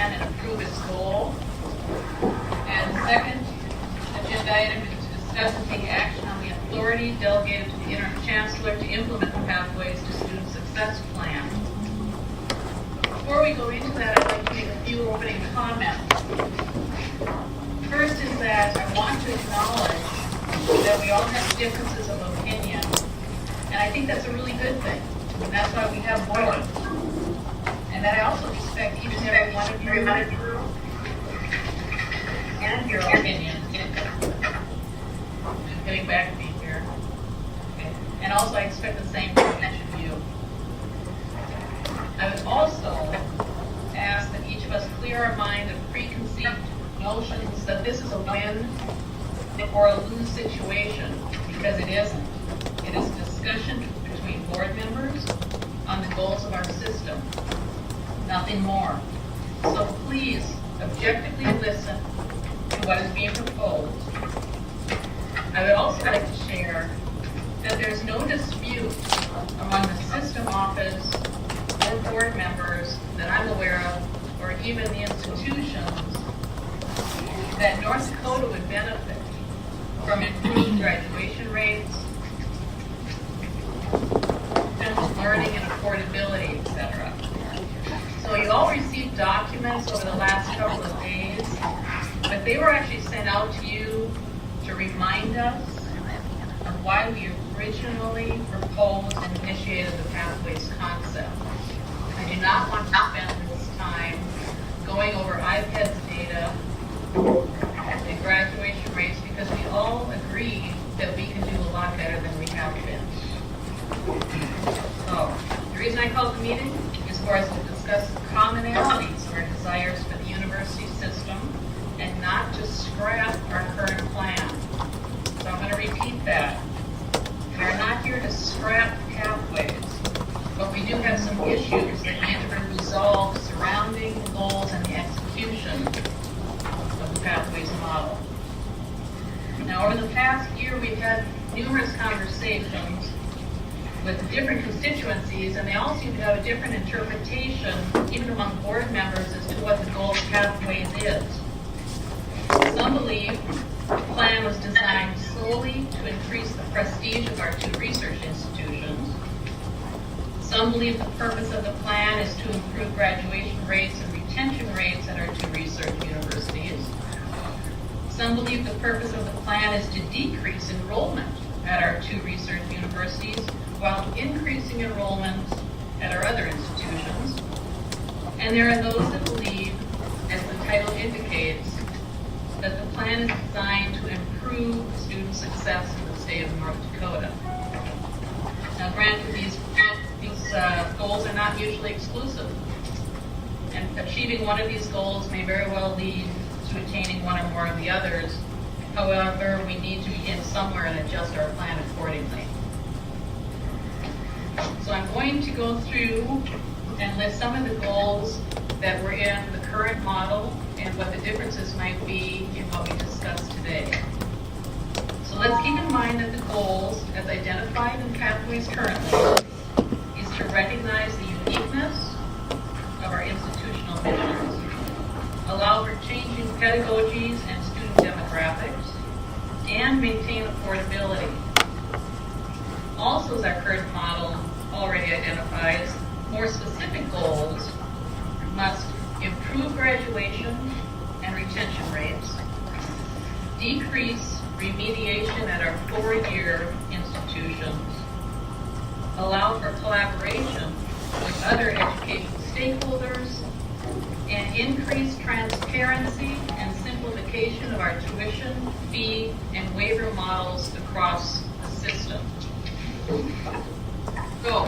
plan and approve its goal. And second agenda item is to discuss and take action on the authority delegated to the interim chancellor to implement the Pathways to Student Success Plan. Before we go into that, I'd like to make a few opening comments. First is that I want to acknowledge that we all have differences of opinion, and I think that's a really good thing. And that's why we have boards. And that I also respect each and every one of you and your opinion. Just getting back to me here. Okay. And also I expect the same from each of you. I would also ask that each of us clear our mind of preconceived notions that this is a win or a lose situation, because it isn't. It is a discussion between board members on the goals of our system. Nothing more. So please objectively listen to what is being proposed. I would also like to share that there's no dispute among the system office or board members that I'm aware of, or even the institutions, that North Dakota would benefit from improved graduation rates, distance learning and affordability, etc. So you all received documents over the last couple of days, but they were actually sent out to you to remind us of why we originally proposed and initiated the Pathways concept. I do not want to spend this time going over IPEDS data and graduation rates, because we all agree that we can do a lot better than we have been. So, the reason I called the meeting is for us to discuss the commonalities of our desires for the university system and not just scrap our current plan. So I'm going to repeat that. We are not here to scrap pathways, but we do have some issues that need to be resolved surrounding the goals and the execution of the Pathways model. Now, over the past year, we've had numerous conversations with different constituencies, and they all seem to have a different interpretation, even among board members, as to what the goal of Pathways is. Some believe the plan was designed solely to increase the prestige of our two research institutions. Some believe the purpose of the plan is to improve graduation rates and retention rates at our two research universities. Some believe the purpose of the plan is to decrease enrollment at our two research universities while increasing enrollment at our other institutions. And there are those that believe, as the title indicates, that the plan is designed to improve student success in the state of North Dakota. Now, granted, these goals are not mutually exclusive, and achieving one of these goals may very well lead to attaining one or more of the others. However, we need to begin somewhere and adjust our plan accordingly. So I'm going to go through and list some of the goals that were in the current model and what the differences might be in what we discussed today. So let's keep in mind that the goals, as identified in Pathways currently, is to recognize the uniqueness of our institutional missions, allow for changing pedagogies and student demographics, and maintain affordability. Also, as our current model already identifies, more specific goals must improve graduation and retention rates, decrease remediation at our four-year institutions, allow for collaboration with other education stakeholders, and increase transparency and simplification of our tuition, fee, and waiver models across the system. So,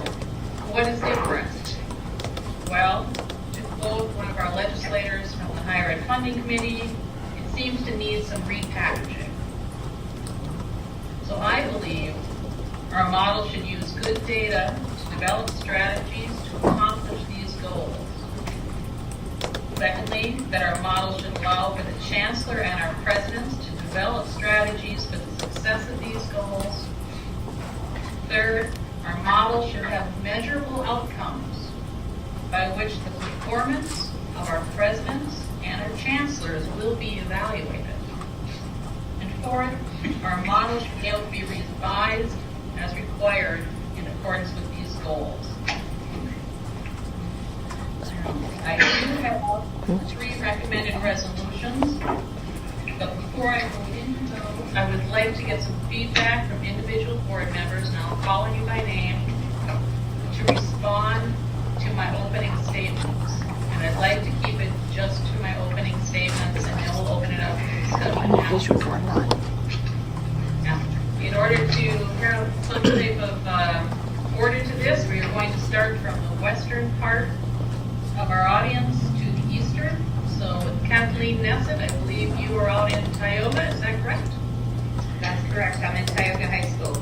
what is different? Well, to quote one of our legislators from the Higher Ed Funding Committee, it seems to need some repackaging. So I believe our model should use good data to develop strategies to accomplish these goals. Secondly, that our model should allow for the chancellor and our presidents to develop strategies for the success of these goals. Third, our model should have measurable outcomes by which the performance of our presidents and our chancellors will be evaluated. And fourth, our models should be able to be revised as required in accordance with these goals. I do have 3 recommended resolutions, but before I go into those, I would like to get some feedback from individual board members, and I'll call on you by name, to respond to my opening statements. And I'd like to keep it just to my opening statements, and then we'll open it up to discussion after. Now, in order to have some type of order to this, we are going to start from the western part of our audience to the eastern. So Kathleen Nesset, I believe you are out in Tioga, is that correct? That's correct. I'm in Tioga High School.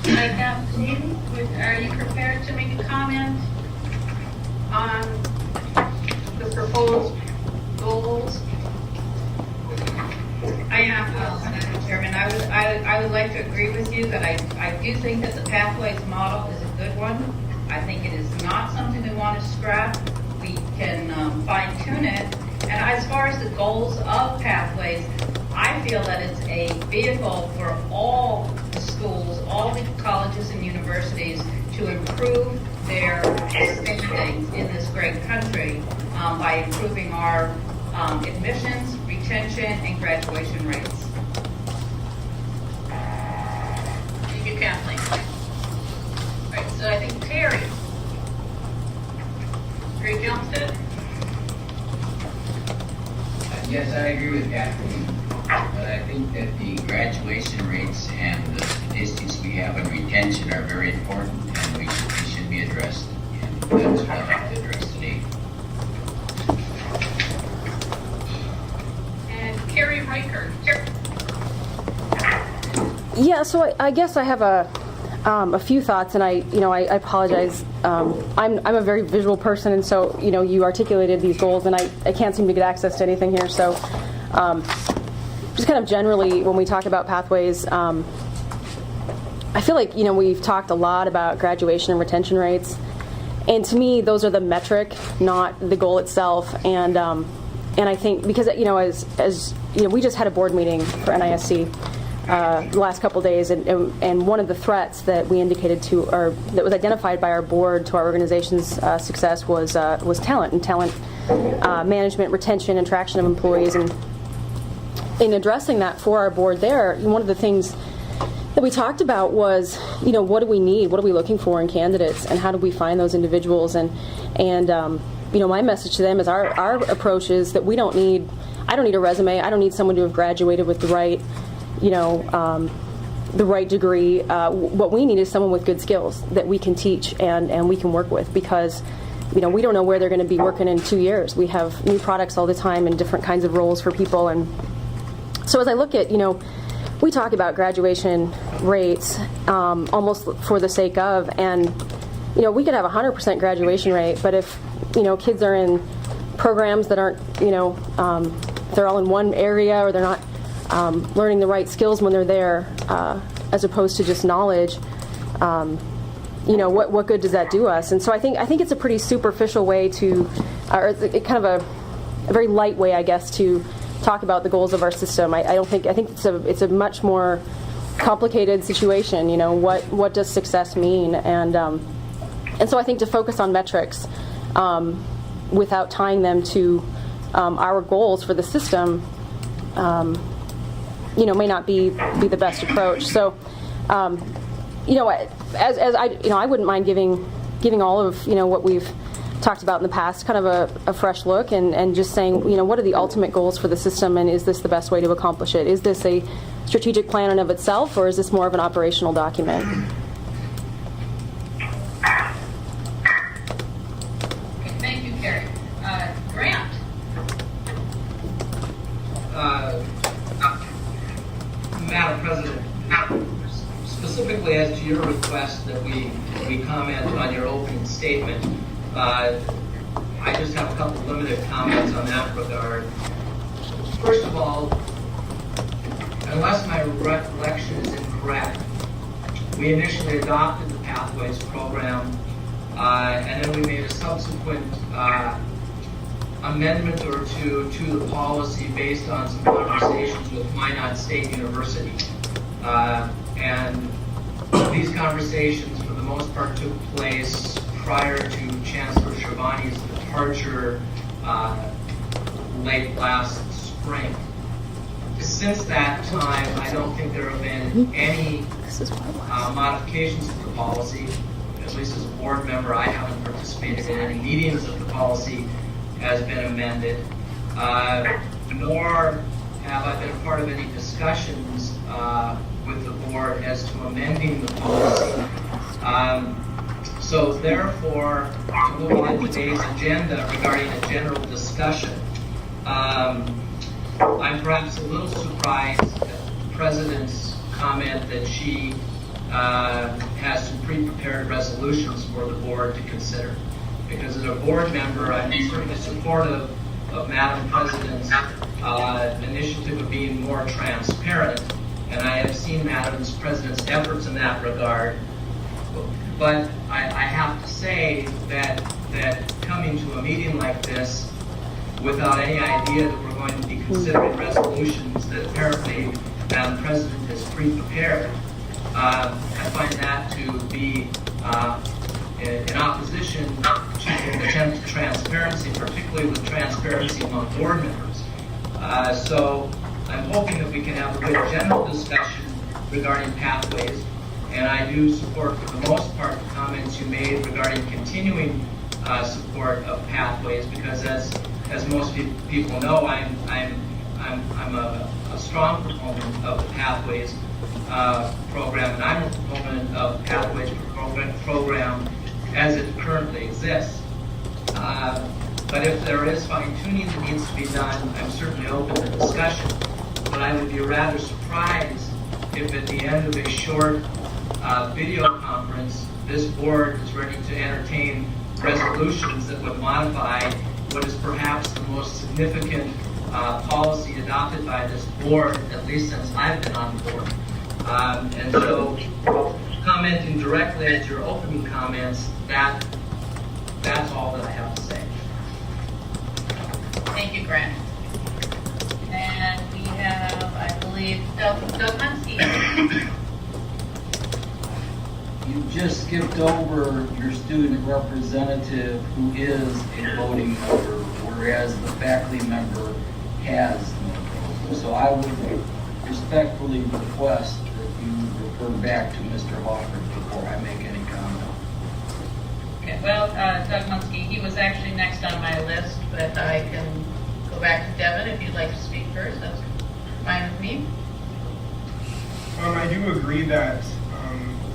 Hi, Kathleen. Are you prepared to make a comment on the proposed goals? I am, Madam Chairman. I would like to agree with you that I do think that the Pathways model is a good one. I think it is not something we want to scrap. We can fine tune it. And as far as the goals of Pathways, I feel that it's a vehicle for all the schools, all the colleges and universities to improve their standings in this great country by improving our admissions, retention, and graduation rates. Thank you, Kathleen. All right, so I think Terry Johnston. Yes, I agree with Kathleen, but I think that the graduation rates and the statistics we have on retention are very important, and they should be addressed, and that's what I'd like to address today. And Carrie Reichert. Yeah, so I guess I have a few thoughts, and I apologize. I'm a very visual person, and so you articulated these goals, and I can't seem to get access to anything here. So, just kind of generally, when we talk about pathways, I feel like we've talked a lot about graduation and retention rates, and to me, those are the metric, not the goal itself. And I think because as we just had a board meeting for NISC. The last couple of days, and one of the threats that we indicated to, or that was identified by our board to our organization's success was talent and talent management, retention, and attraction of employees. And in addressing that for our board there, one of the things that we talked about was, what do we need? What are we looking for in candidates, and how do we find those individuals? And my message to them is our approach is that I don't need a resume. I don't need someone to have graduated with the right degree. What we need is someone with good skills that we can teach and we can work with, because we don't know where they're going to be working in 2 years. We have new products all the time and different kinds of roles for people. And so as I look at, we talk about graduation rates almost for the sake of, and we could have 100% graduation rate, but if kids are in programs that aren't they're all in one area, or they're not learning the right skills when they're there, as opposed to just knowledge, what good does that do us? And so I think it's a pretty superficial way to, or kind of a very light way, I guess, to talk about the goals of our system. I think it's a much more complicated situation. What does success mean? And so I think to focus on metrics without tying them to our goals for the system, may not be the best approach. So, as I wouldn't mind giving all of what we've talked about in the past, kind of a fresh look, and just saying, what are the ultimate goals for the system, and is this the best way to accomplish it? Is this a strategic plan in of itself, or is this more of an operational document? Okay, thank you, Carrie. Grant. Madam President, specifically as to your request that we comment on your opening statement, I just have a couple limited comments on that regard. First of all, unless my recollection is incorrect, we initially adopted the Pathways program, and then we made a subsequent amendment or two to the policy based on some conversations with Minot State University. And these conversations, for the most part, took place prior to Chancellor Shervani's departure late last spring. Since that time, I don't think there have been any modifications to the policy. At least as a board member, I haven't participated in any meetings that the policy has been amended, nor have I been a part of any discussions with the board as to amending the policy. So therefore, to move on today's agenda regarding a general discussion, I'm perhaps a little surprised at the President's comment that she has some pre-prepared resolutions for the board to consider. Because as a board member, I'm certainly supportive of Madam President's initiative of being more transparent, and I have seen Madam President's efforts in that regard. But I have to say that coming to a meeting like this without any idea that we're going to be considering resolutions that apparently Madam President has pre-prepared, I find that to be in opposition to an attempt at transparency, particularly with transparency among board members. So I'm hoping that we can have a good general discussion regarding pathways, and I do support for the most part the comments you made regarding continuing support of pathways, because as most people know, I'm a strong proponent of the pathways program, and I'm a proponent of pathways program as it currently exists. But if there is fine-tuning that needs to be done, I'm certainly open to discussion. But I would be rather surprised if at the end of a short video conference, this board is ready to entertain resolutions that would modify what is perhaps the most significant policy adopted by this board, at least since I've been on the board. And so, commenting directly at your opening comments, that's all that I have to say. Thank you, Grant. And we have, I believe, Doug Muncy. You just skipped over your student representative who is a voting member, whereas the faculty member has no vote. So I would respectfully request that you refer back to Mr. Hoffman before I make any comment. Okay, well, Doug Muncy, he was actually next on my list, but I can go back to Devin if you'd like to speak first. That's fine with me. I do agree that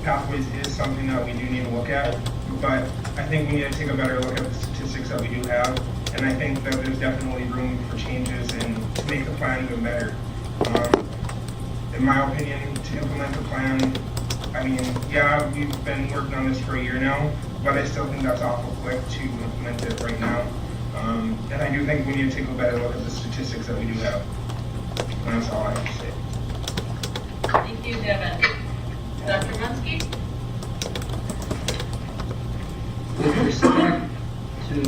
pathways is something that we do need to look at, but I think we need to take a better look at the statistics that we do have, and I think that there's definitely room for changes and to make the plan even better. In my opinion, to implement the plan, I mean, yeah, we've been working on this for a year now, but I still think that's awful quick to implement it right now. And I do think we need to take a better look at the statistics that we do have. And that's all I have to say. Thank you, Devin. Dr. Muncy? With respect to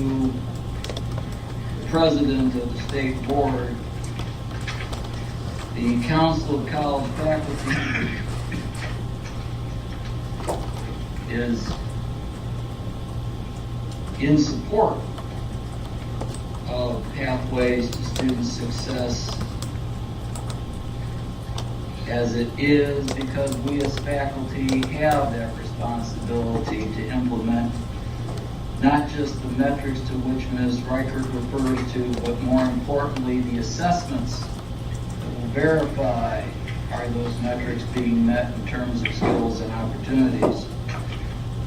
the president of the state board, the Council of College Faculty is in support of pathways to student success, as it is because we as faculty have that responsibility to implement not just the metrics to which Ms. Reichert refers to, but more importantly, the assessments that will verify are those metrics being met in terms of skills and opportunities.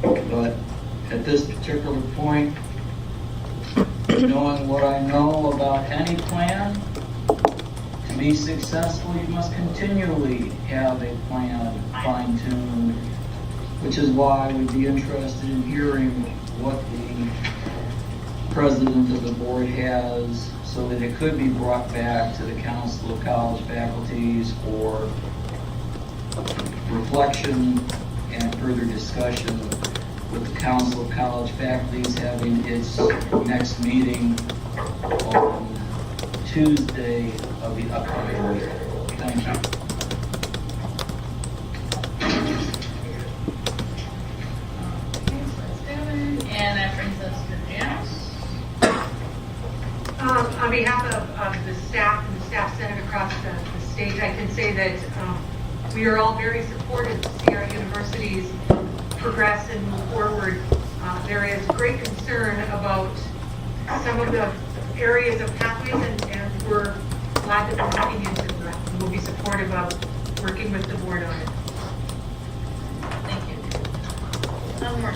But at this particular point, knowing what I know about any plan, to be successful, you must continually have a plan fine-tuned, which is why I would be interested in hearing what the president of the board has so that it could be brought back to the Council of College Faculties for reflection and further discussion, with the Council of College Faculties having its next meeting on Tuesday of the upcoming week. Thank you. And that brings us to Janice. On behalf of the staff and the staff senate across the state, I can say that we are all very supportive to see our universities progress and move forward. There is great concern about some of the areas of pathways, and we're glad that we're looking into that. And we'll be supportive of working with the board on it. Thank you. Mark.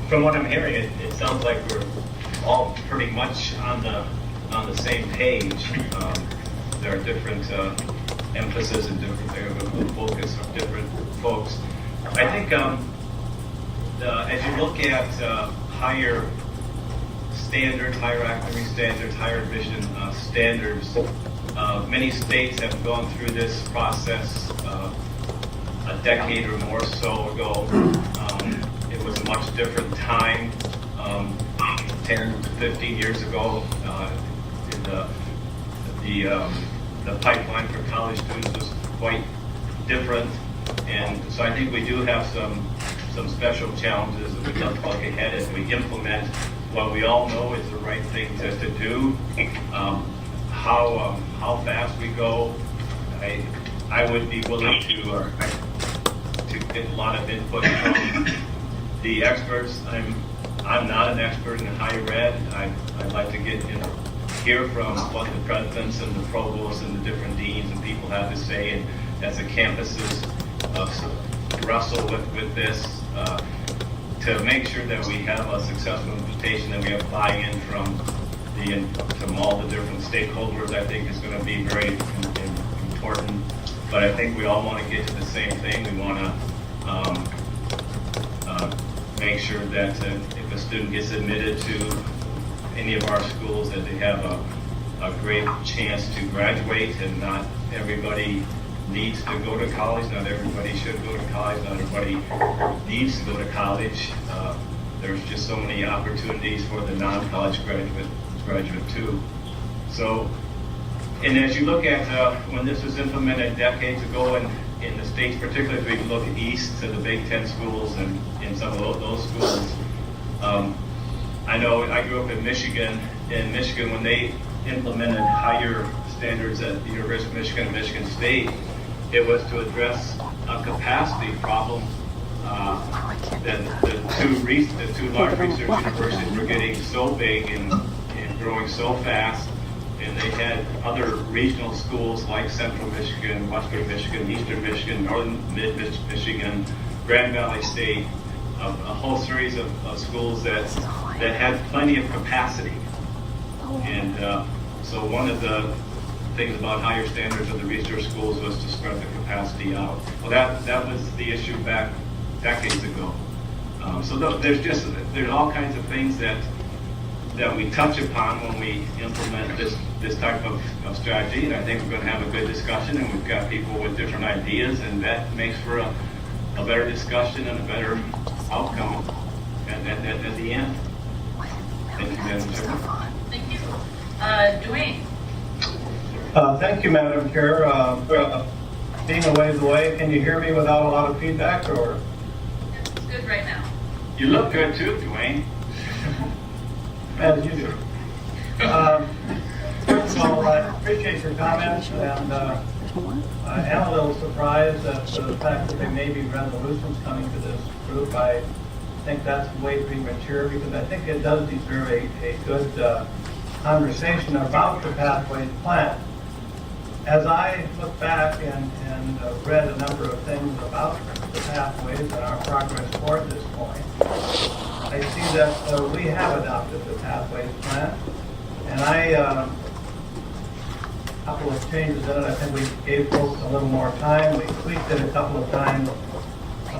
From what I'm hearing, it sounds like we're all pretty much on the same page. There are different emphasis and different focus of different folks. I think as you look at higher standards, higher academic standards, higher admission standards, many states have gone through this process a decade or more so ago. It was a much different time, 10 to 15 years ago. The pipeline for college students was quite different, and so I think we do have some special challenges that we have to look ahead as we implement what we all know is the right thing to do. How fast we go, I would be willing to get a lot of input from the experts. I'm not an expert in higher ed. I'd like to hear from what the presidents and the provosts and the different deans and people have to say, and as the campuses wrestle with this, to make sure that we have a successful implementation, that we have buy-in from all the different stakeholders, I think is going to be very important. But I think we all want to get to the same thing. We want to make sure that if a student gets admitted to any of our schools, that they have a great chance to graduate, and not everybody needs to go to college. Not everybody should go to college. Not everybody needs to go to college. There's just so many opportunities for the non-college graduate too. So, and as you look at when this was implemented decades ago in the states, particularly if we look east to the Big Ten schools and in some of those schools, I know I grew up in Michigan. In Michigan, when they implemented higher standards at the University of Michigan and Michigan State, it was to address a capacity problem. That the two large research universities were getting so big and growing so fast, and they had other regional schools like Central Michigan, Western Michigan, Eastern Michigan, Northern Michigan, Grand Valley State, a whole series of schools that had plenty of capacity. And so one of the things about higher standards of the research schools was to spread the capacity out. Well, that was the issue back decades ago. So there's all kinds of things that we touch upon when we implement this type of strategy, and I think we're going to have a good discussion, and we've got people with different ideas, and that makes for a better discussion and a better outcome at the end. Thank you, Madam Chair. Thank you. Dwayne. Thank you, Madam Chair. Being a ways away, can you hear me without a lot of feedback, or? It's good right now. You look good too, Dwayne. As you do. First of all, I appreciate your comments, and I am a little surprised at the fact that there may be resolutions coming to this group. I think that's way premature, because I think it does deserve a good conversation about the Pathways Plan. As I look back and read a number of things about the Pathways and our progress toward this point, I see that we have adopted the Pathways Plan, and a couple of changes in it. I think we gave folks a little more time. We tweaked it a couple of times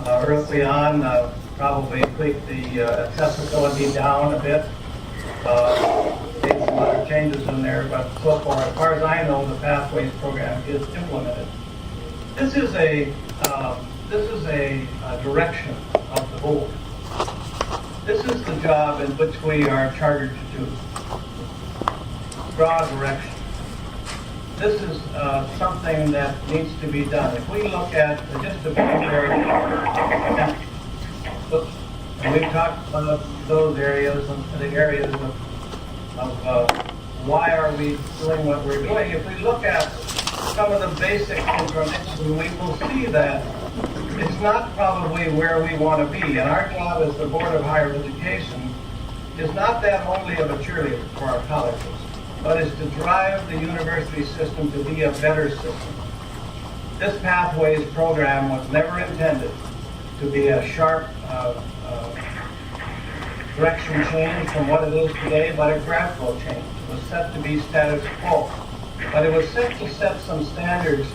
early on, probably tweaked the accessibility down a bit. Made some other changes in there, but so far, as far as I know, the Pathways program is implemented. This is a direction of the board. This is the job in which we are chartered to do. broad direction. This is something that needs to be done. If we look at just a few areas, and we've talked about those areas and the areas of why are we doing what we're doing. If we look at some of the basic information, we will see that it's not probably where we want to be. And our job as the Board of Higher Education is not that only of a cheerleader for our colleges, but is to drive the university system to be a better system. This Pathways program was never intended to be a sharp direction change from what it is today, but a gradual change. It was set to be status quo. But it was set to set some standards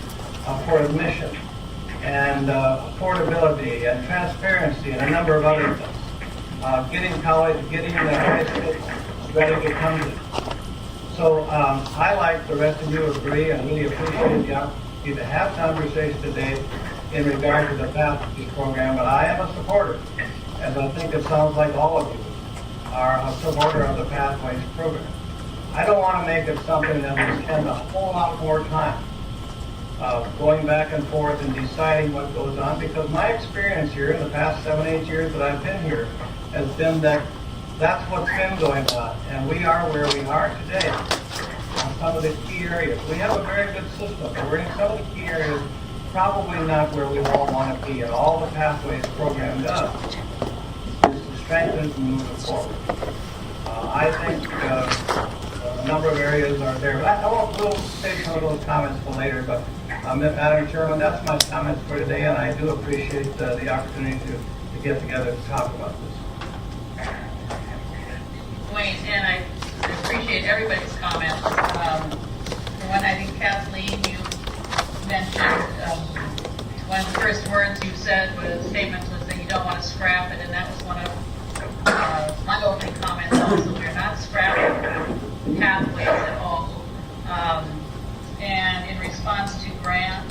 for admission and affordability and transparency and a number of other things. Getting the high school ready to come to. So I, like the rest of you, agree and really appreciate the opportunity to have conversation today in regard to the Pathways program, but I am a supporter, as I think it sounds like all of you are a supporter of the Pathways program. I don't want to make it something that we spend a whole lot more time going back and forth and deciding what goes on, because my experience here in the past 7-8 years that I've been here has been that that's what's been going on, and we are where we are today on some of the key areas. We have a very good system, but we're in some of the key areas probably not where we all want to be, and all the Pathways program does is to strengthen and move it forward. I think a number of areas are there. We'll save some of those comments for later, but Madam Chairman, that's my comments for today, and I do appreciate the opportunity to get together to talk about this. Wayne, and I appreciate everybody's comments. For one, I think Kathleen, you mentioned one of the first words you said was statements was that you don't want to scrap it, and that was one of my opening comments also. We're not scrapping Pathways at all. And in response to Grant,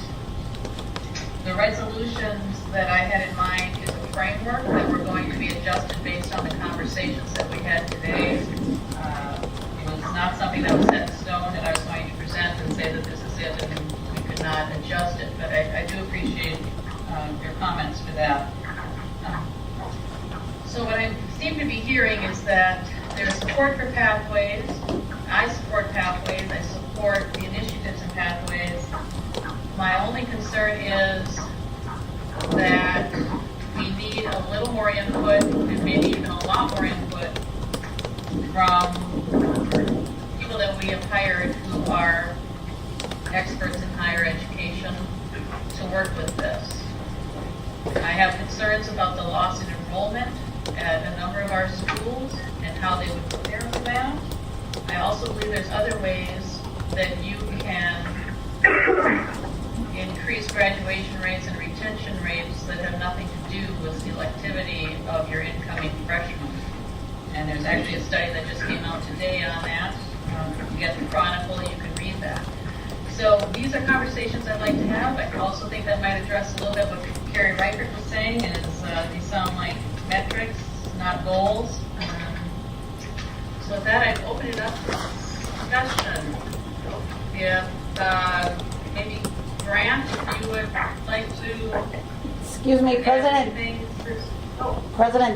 the resolutions that I had in mind is a framework that we're going to be adjusted based on the conversations that we had today. It was not something that was set in stone that I was going to present and say that this is it and we could not adjust it, but I do appreciate your comments for that. So what I seem to be hearing is that there's support for Pathways. I support Pathways. I support the initiatives in Pathways. My only concern is that we need a little more input, and maybe even a lot more input from people that we have hired who are experts in higher education to work with this. I have concerns about the loss in enrollment at a number of our schools and how they would prepare for that. I also believe there's other ways that you can increase graduation rates and retention rates that have nothing to do with selectivity of your incoming freshmen. And there's actually a study that just came out today on that. If you get the Chronicle, you can read that. So these are conversations I'd like to have. I also think that might address a little bit what Carrie Reichert was saying, is these sound like metrics, not goals. So with that, I'd open it up for discussion. If maybe Grant, if you would like to... Excuse me, President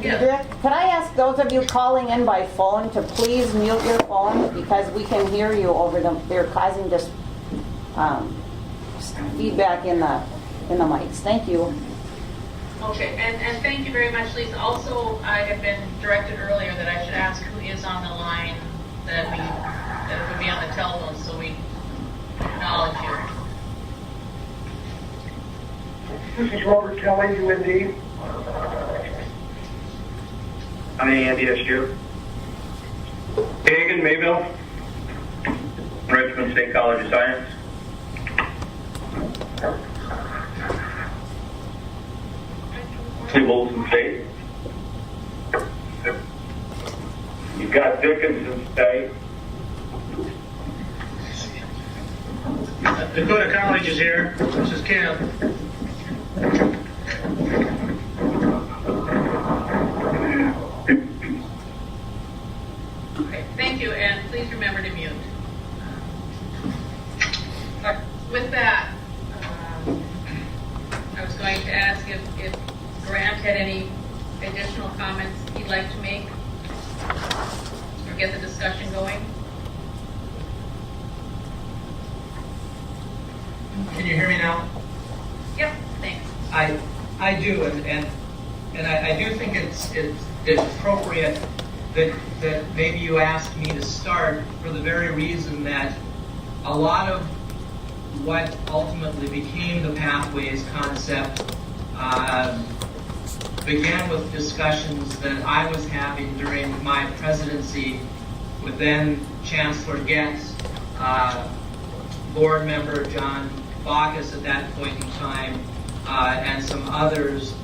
Yes. Diedrich, could I ask those of you calling in by phone to please mute your phone, because we can hear you over them. They're causing just feedback in the mics. Thank you. Okay, and thank you very much, Lisa. Also, I have been directed earlier that I should ask who is on the line that would be on the telephone, so we acknowledge you. This is Robert Kelly, UND. I'm the NDSU. Hagen, Mayville. Richmond State College of Science. Wilson State. You've got Dickinson State. Dakota College is here. This is Kim. Okay, thank you, and please remember to mute. with that, I was going to ask if Grant had any additional comments he'd like to make or get the discussion going. Can you hear me now? Yep, thanks. I do, and I do think it's appropriate that maybe you asked me to start for the very reason that a lot of what ultimately became the Pathways concept began with discussions that I was having during my presidency with then Chancellor Getz, board member John Bacchus at that point in time, and some others.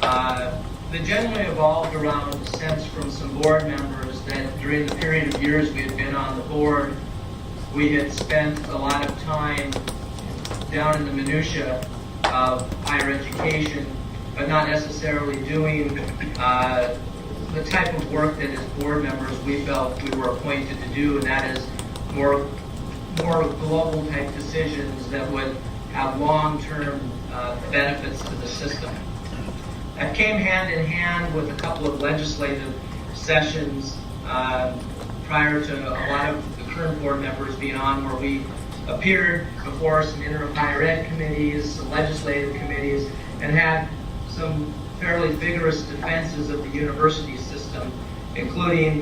That generally evolved around a sense from some board members that during the period of years we had been on the board, we had spent a lot of time down in the minutia of higher education, but not necessarily doing the type of work that as board members we felt we were appointed to do, and that is more global type decisions that would have long-term benefits to the system. That came hand in hand with a couple of legislative sessions prior to a lot of the current board members being on, where we appeared before some interim higher ed committees, some legislative committees, and had some fairly vigorous defenses of the university system, including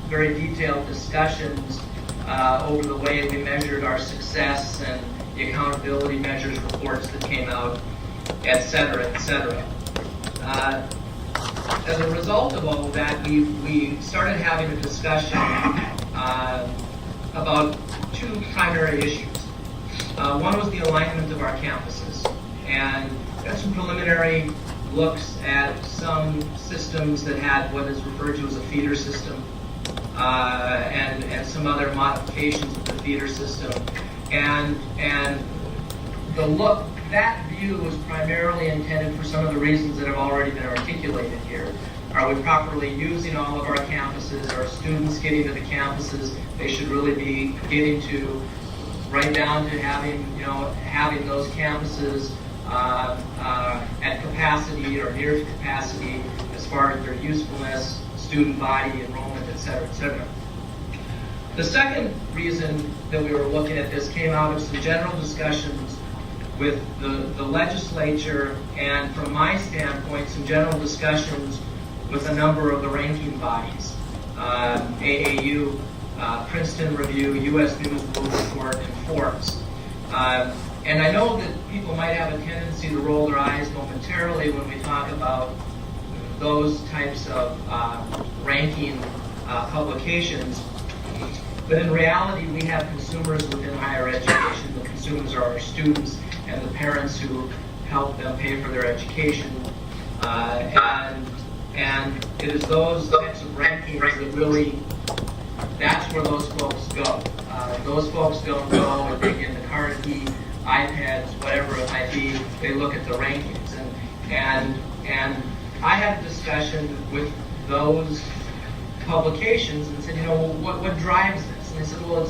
very detailed discussions over the way we measured our success and the accountability measures reports that came out, et cetera, et cetera. As a result of all of that, we started having a discussion about two primary issues. One was the alignment of our campuses, and got some preliminary looks at some systems that had what is referred to as a feeder system, and some other modifications of the feeder system. And that view was primarily intended for some of the reasons that have already been articulated here. Are we properly using all of our campuses? Are students getting to the campuses they should really be getting to, right down to having those campuses at capacity or near to capacity as far as their usefulness, student body, enrollment, et cetera, et cetera. The second reason that we were looking at this came out of some general discussions with the legislature, and from my standpoint, some general discussions with a number of the ranking bodies, AAU, Princeton Review, U.S. News and World Report, and Forbes. And I know that people might have a tendency to roll their eyes momentarily when we talk about those types of ranking publications, but in reality we have consumers within higher education. The consumers are our students and the parents who help them pay for their education, and it is those types of rankings that really, that's where those folks go. Those folks don't go and dig into Carnegie, iPads, whatever it might be. They look at the rankings, and I had a discussion with those publications and said, what drives this? And they said, well,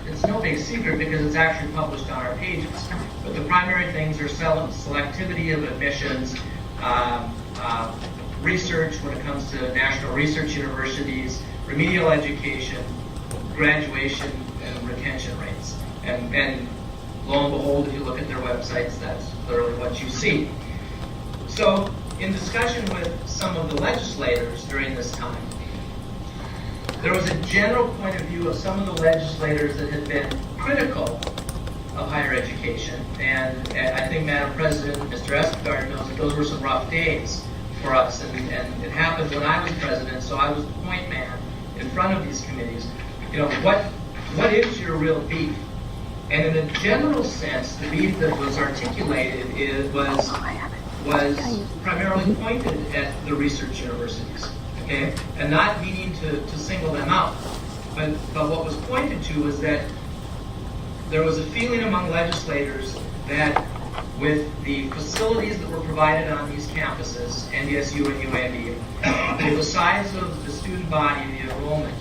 it's no big secret because it's actually published on our pages. But the primary things are selectivity of admissions, research when it comes to national research universities, remedial education, graduation, and retention rates. And lo and behold, if you look at their websites, that's clearly what you see. So in discussion with some of the legislators during this time, there was a general point of view of some of the legislators that had been critical of higher education. And I think, Madam President, Mr. Escobar knows that those were some rough days for us. And it happened when I was president, so I was the point man in front of these committees. What is your real beef? And in a general sense, the beef that was articulated was primarily pointed at the research universities, okay? And not meaning to single them out. But what was pointed to was that there was a feeling among legislators that with the facilities that were provided on these campuses, NDSU and UAB, with the size of the student body, the enrollment,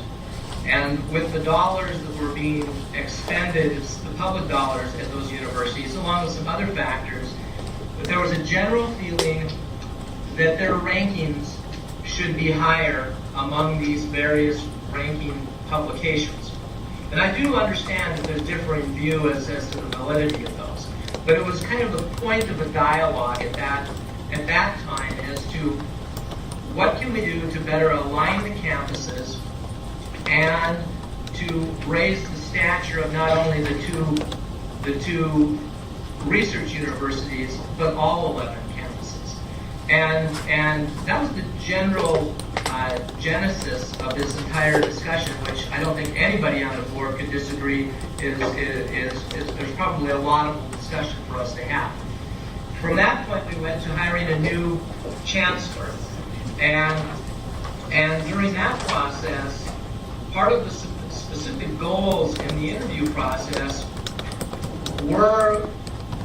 And with the dollars that were being expended, it's the public dollars at those universities, along with some other factors, but there was a general feeling that their rankings should be higher among these various ranking publications. And I do understand that there's differing view as to the validity of those. But it was kind of the point of a dialogue at that time as to what can we do to better align the campuses and to raise the stature of not only the two research universities, but all 11 campuses. And that was the general genesis of this entire discussion, which I don't think anybody on the board could disagree is there's probably a lot of discussion for us to have. From that point, we went to hiring a new chancellor, and during that process, part of the specific goals in the interview process were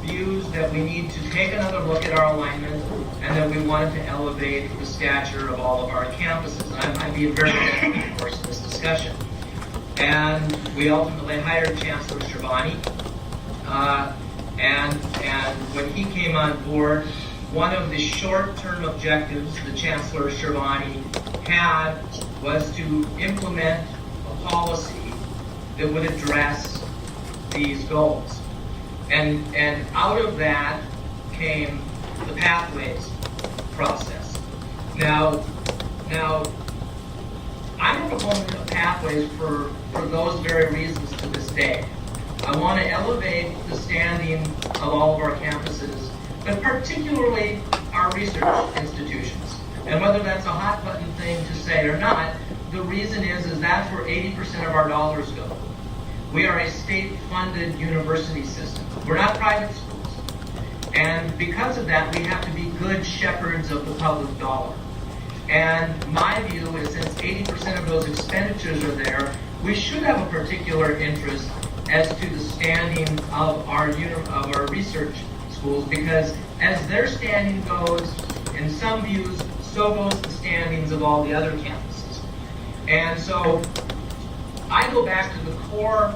views that we need to take another look at our alignment and that we wanted to elevate the stature of all of our campuses. And I'm being very open, of course, in this discussion. And we ultimately hired Chancellor Shervani. And when he came on board, one of the short-term objectives the Chancellor Shervani had was to implement a policy that would address these goals. And out of that came the pathways process. Now I'm a proponent of pathways for those very reasons to this day. I want to elevate the standing of all of our campuses, but particularly our research institutions. And whether that's a hot button thing to say or not, the reason is that's where 80% of our dollars go. We are a state-funded university system. We're not private schools. And because of that, we have to be good shepherds of the public dollar. And my view is since 80% of those expenditures are there, we should have a particular interest as to the standing of our research schools, because as their standing goes, in some views, so goes the standings of all the other campuses. And so I go back to the core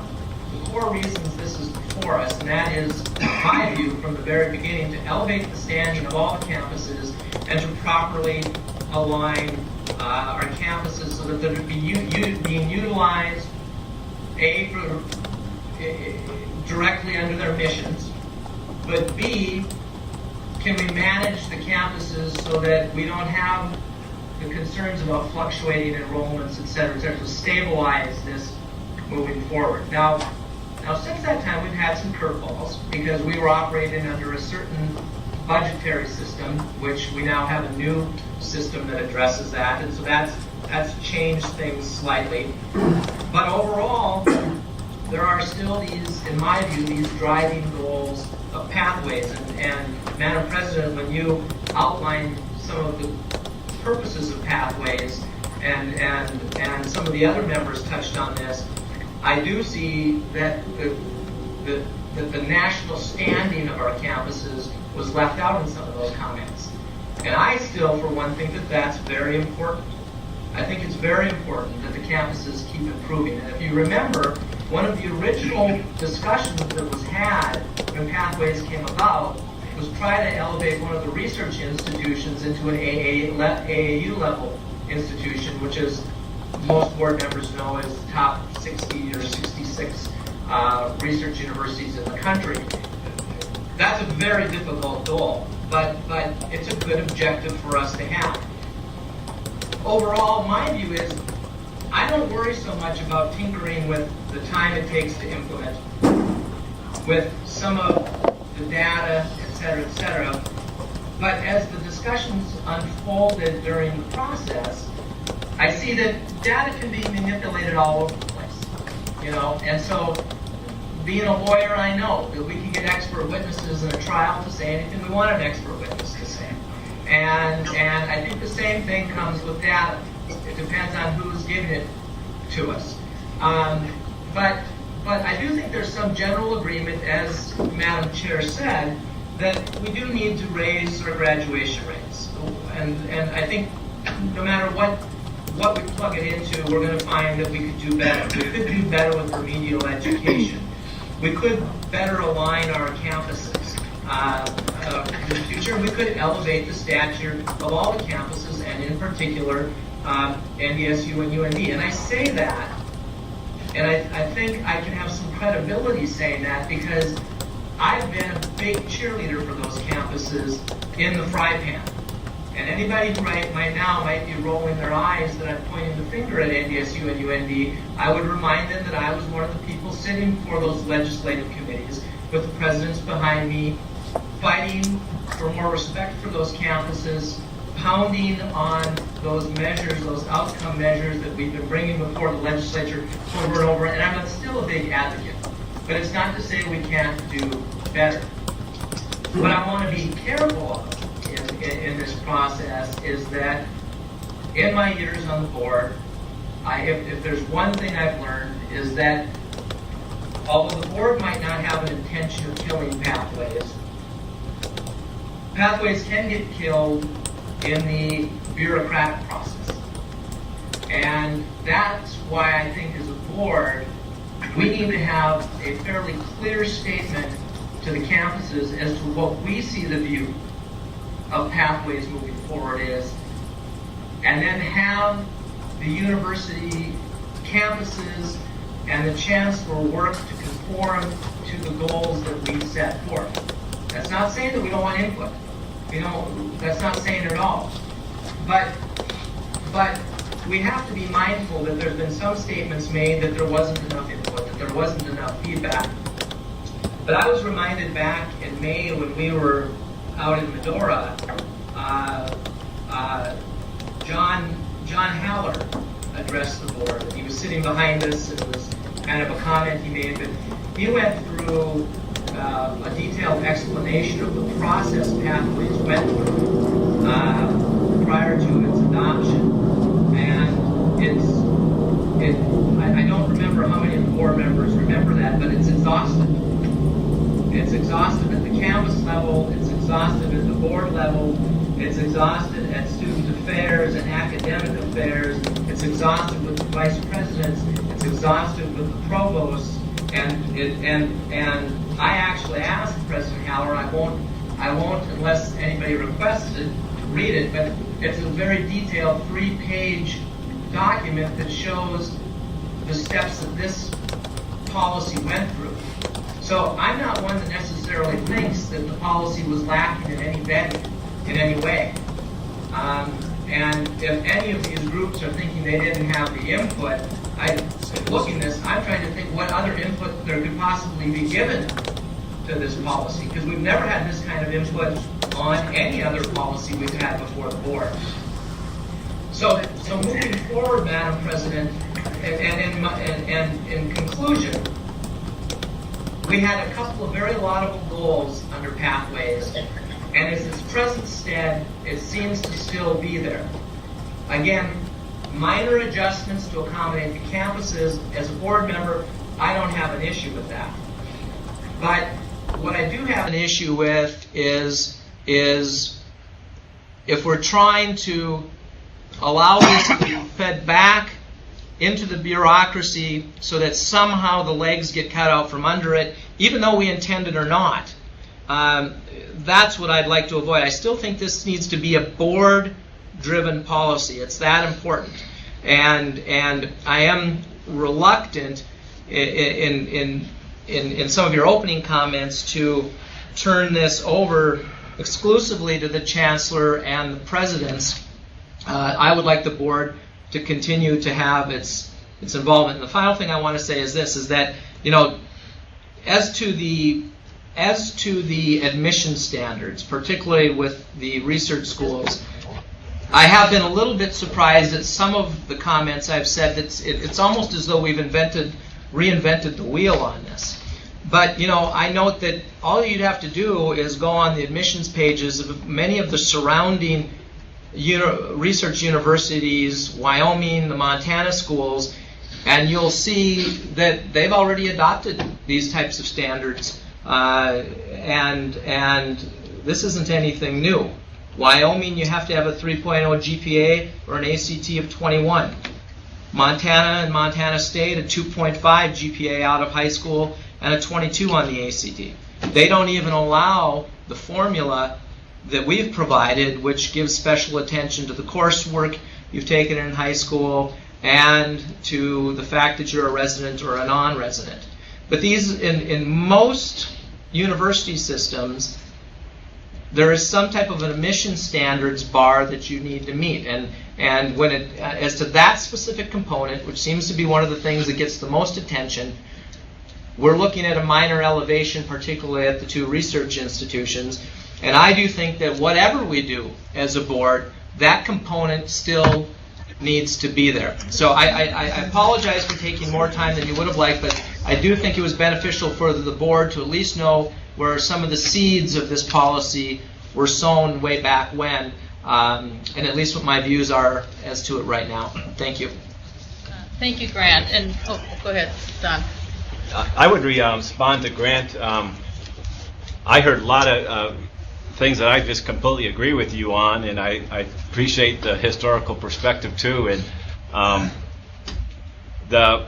reasons this is before us, and that is my view from the very beginning, to elevate the standing of all the campuses and to properly align our campuses so that they're being utilized, A, directly under their missions, but B, can we manage the campuses so that we don't have the concerns about fluctuating enrollments, et cetera, to stabilize this moving forward. Now, since that time, we've had some curveballs because we were operating under a certain budgetary system, which we now have a new system that addresses that, and so that's changed things slightly. But overall, there are still these, in my view, these driving goals of pathways. And Madam President, when you outlined some of the purposes of pathways, and some of the other members touched on this, I do see that the national standing of our campuses was left out in some of those comments. And I still, for one, think that that's very important. I think it's very important that the campuses keep improving. And if you remember, one of the original discussions that was had when Pathways came about was try to elevate one of the research institutions into an AAU level institution, which is most board members know is the top 60 or 66 research universities in the country. That's a very difficult goal, but it's a good objective for us to have. Overall, my view is I don't worry so much about tinkering with the time it takes to implement, with some of the data, et cetera, but as the discussions unfolded during the process, I see that data can be manipulated all over the place, and so being a lawyer, I know that we can get expert witnesses in a trial to say anything we want an expert witness to say. And I think the same thing comes with data. It depends on who's giving it to us. But I do think there's some general agreement, as Madam Chair said, that we do need to raise our graduation rates. And I think no matter what what we plug it into, we're going to find that we could do better. We could do better with remedial education. We could better align our campuses in the future. We could elevate the stature of all the campuses, and in particular, NDSU and UND. And I say that, and I think I can have some credibility saying that because I've been a big cheerleader for those campuses in the fry pan. And anybody who right now might be rolling their eyes that I'm pointing the finger at NDSU and UND, I would remind them that I was one of the people sitting for those legislative committees with the presidents behind me, fighting for more respect for those campuses, pounding on those measures, those outcome measures that we've been bringing before the legislature over and over. And I'm still a big advocate. But it's not to say we can't do better. What I want to be careful of in this process is that in my years on the board, if there's one thing I've learned is that although the board might not have an intention of killing pathways, pathways can get killed in the bureaucratic process. And that's why I think as a board, we need to have a fairly clear statement to the campuses as to what we see the view of pathways moving forward is, and then have the university campuses and the chancellor work to conform to the goals that we set forth. That's not saying that we don't want input. That's not saying it at all. But we have to be mindful that there's been some statements made that there wasn't enough input, that there wasn't enough feedback. But I was reminded back in May when we were out in Medora, John Haller addressed the board. He was sitting behind us, and it was kind of a comment he made, but he went through a detailed explanation of the process Pathways went through prior to its adoption. And I don't remember how many of the board members remember that, but it's exhaustive. It's exhaustive at the campus level, it's exhaustive at the board level, it's exhaustive at student affairs and academic affairs, it's exhaustive with the vice presidents, it's exhaustive with the provosts, and I actually asked President Haller, I won't unless anybody requests it, read it, but it's a very detailed 3-page document that shows the steps that this policy went through. So I'm not one that necessarily thinks that the policy was lacking in any venue, in any way. And if any of these groups are thinking they didn't have the input, looking at this, I'm trying to think what other input there could possibly be given to this policy, because we've never had this kind of input on any other policy we've had before the board. So moving forward, Madam President, and in conclusion, we had a couple of very laudable goals under Pathways, and as its present stead, it seems to still be there. Again, minor adjustments to accommodate the campuses. As a board member, I don't have an issue with that. But what I do have an issue with is if we're trying to allow this to be fed back into the bureaucracy so that somehow the legs get cut out from under it, even though we intend it or not. That's what I'd like to avoid. I still think this needs to be a board-driven policy. It's that important. And I am reluctant in some of your opening comments to turn this over exclusively to the chancellor and the presidents. I would like the board to continue to have its involvement. And the final thing I want to say is this: is that as to the admission standards, particularly with the research schools, I have been a little bit surprised at some of the comments I've said. That it's almost as though we've reinvented the wheel on this. But I note that all you'd have to do is go on the admissions pages of many of the surrounding research universities, Wyoming, the Montana schools, and you'll see that they've already adopted these types of standards, and this isn't anything new. Wyoming, you have to have a 3.0 GPA or an ACT of 21. Montana and Montana State, a 2.5 GPA out of high school and a 22 on the ACT. They don't even allow the formula that we've provided, which gives special attention to the coursework you've taken in high school and to the fact that you're a resident or a non-resident. But these, in most university systems, there is some type of an admission standards bar that you need to meet. And when it, as to that specific component, which seems to be one of the things that gets the most attention, we're looking at a minor elevation, particularly at the two research institutions. And I do think that whatever we do as a board, that component still needs to be there. So I apologize for taking more time than you would have liked, but I do think it was beneficial for the board to at least know where some of the seeds of this policy were sown way back when, and at least what my views are as to it right now. Thank you. Thank you, Grant. And go ahead, Don. I would respond to Grant. I heard a lot of things that I just completely agree with you on, and I appreciate the historical perspective too. And the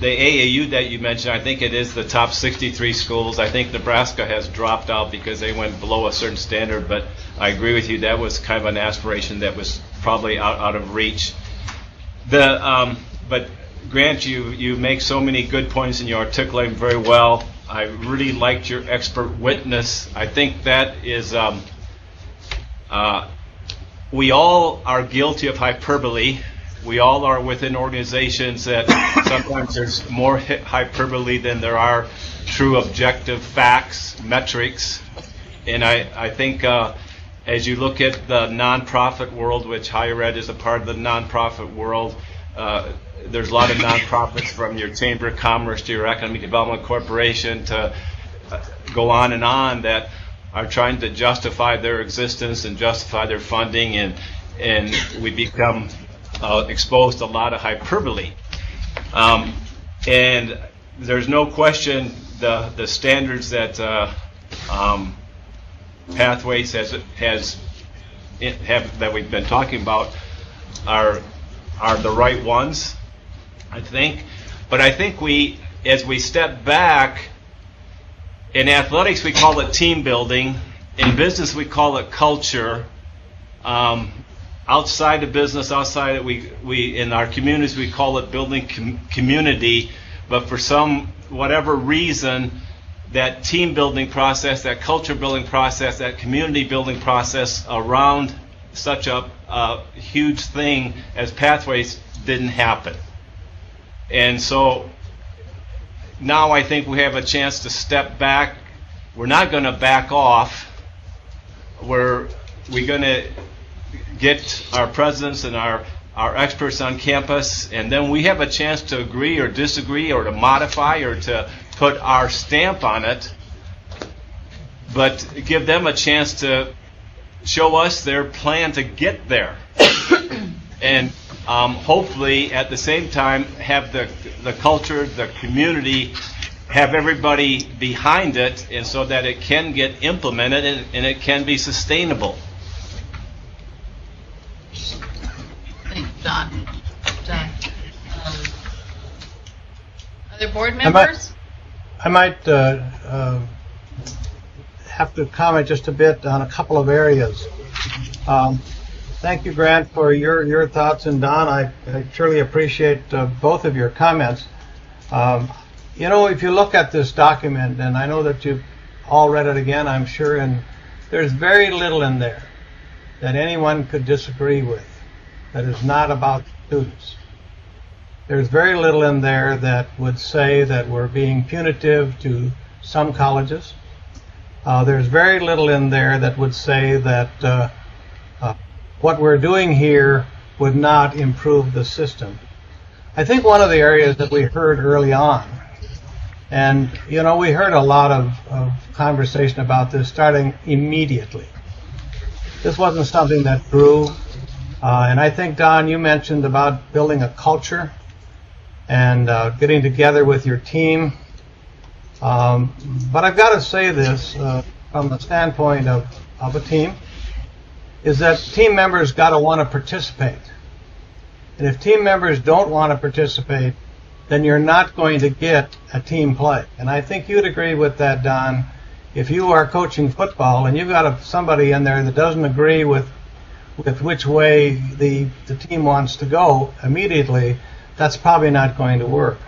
AAU that you mentioned, I think it is the top 63 schools. I think Nebraska has dropped out because they went below a certain standard, but I agree with you, that was kind of an aspiration that was probably out of reach. But Grant, you make so many good points and you articulate them very well. I really liked your expert witness. I think that is, we all are guilty of hyperbole. We all are within organizations that sometimes there's more hyperbole than there are true objective facts, metrics. And I think as you look at the nonprofit world, which higher ed is a part of the nonprofit world, there's a lot of nonprofits from your Chamber of Commerce to your Economic Development Corporation to go on that are trying to justify their existence and justify their funding, and we become exposed to a lot of hyperbole. And there's no question the standards that Pathways that we've been talking about are the right ones, I think. But I think as we step back, in athletics we call it team building, in business we call it culture, outside of business, outside of we in our communities we call it building community. But for whatever reason, that team building process, that culture building process, that community building process around such a huge thing as Pathways didn't happen. And so now I think we have a chance to step back. We're not going to back off. We're going to get our presidents and our experts on campus, and then we have a chance to agree or disagree or to modify or to put our stamp on it, but give them a chance to show us their plan to get there. And hopefully at the same time have the culture, the community, have everybody behind it, and so that it can get implemented and it can be sustainable. Thanks, Don. Other board members? I might have to comment just a bit on a couple of areas. Thank you, Grant, for your thoughts, and Don, I truly appreciate both of your comments. If you look at this document, and I know that you've all read it again, I'm sure, and there's very little in there that anyone could disagree with that is not about students. There's very little in there that would say that we're being punitive to some colleges. There's very little in there that would say that what we're doing here would not improve the system. I think one of the areas that we heard early on, and we heard a lot of conversation about this starting immediately. This wasn't something that grew, and I think, Don, you mentioned about building a culture and getting together with your team. But I've got to say this from the standpoint of a team. is that team members got to want to participate. And if team members don't want to participate, then you're not going to get a team play. And I think you'd agree with that, Don. If you are coaching football and you've got somebody in there that doesn't agree with which way the team wants to go immediately, that's probably not going to work.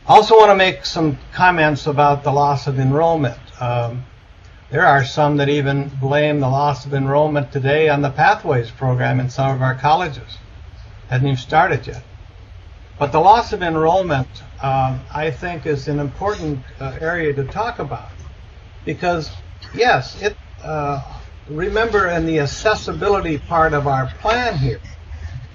I also want to make some comments about the loss of enrollment. There are some that even blame the loss of enrollment today on the Pathways program in some of our colleges. Hasn't even started yet. But the loss of enrollment, I think, is an important area to talk about. Because, yes, remember in the accessibility part of our plan here,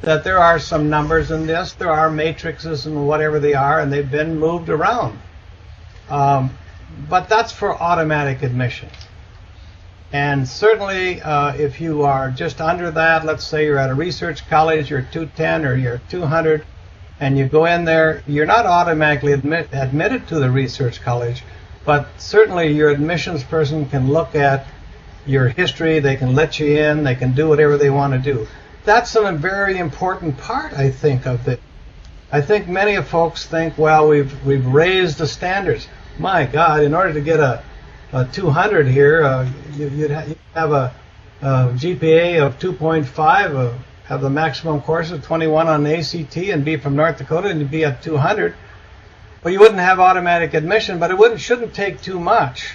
that there are some numbers in this, there are matrices and whatever they are, and they've been moved around. But that's for automatic admission. And certainly, if you are just under that, let's say you're at a research college, you're 210 or you're 200, and you go in there, you're not automatically admitted to the research college, but certainly your admissions person can look at your history, they can let you in, they can do whatever they want to do. That's a very important part, I think, of it. I think many of folks think, well, we've raised the standards. My God, in order to get a 200 here, you'd have a GPA of 2.5, have the maximum course of 21 on the ACT, and be from North Dakota, and you'd be at 200. Well, you wouldn't have automatic admission, but it shouldn't take too much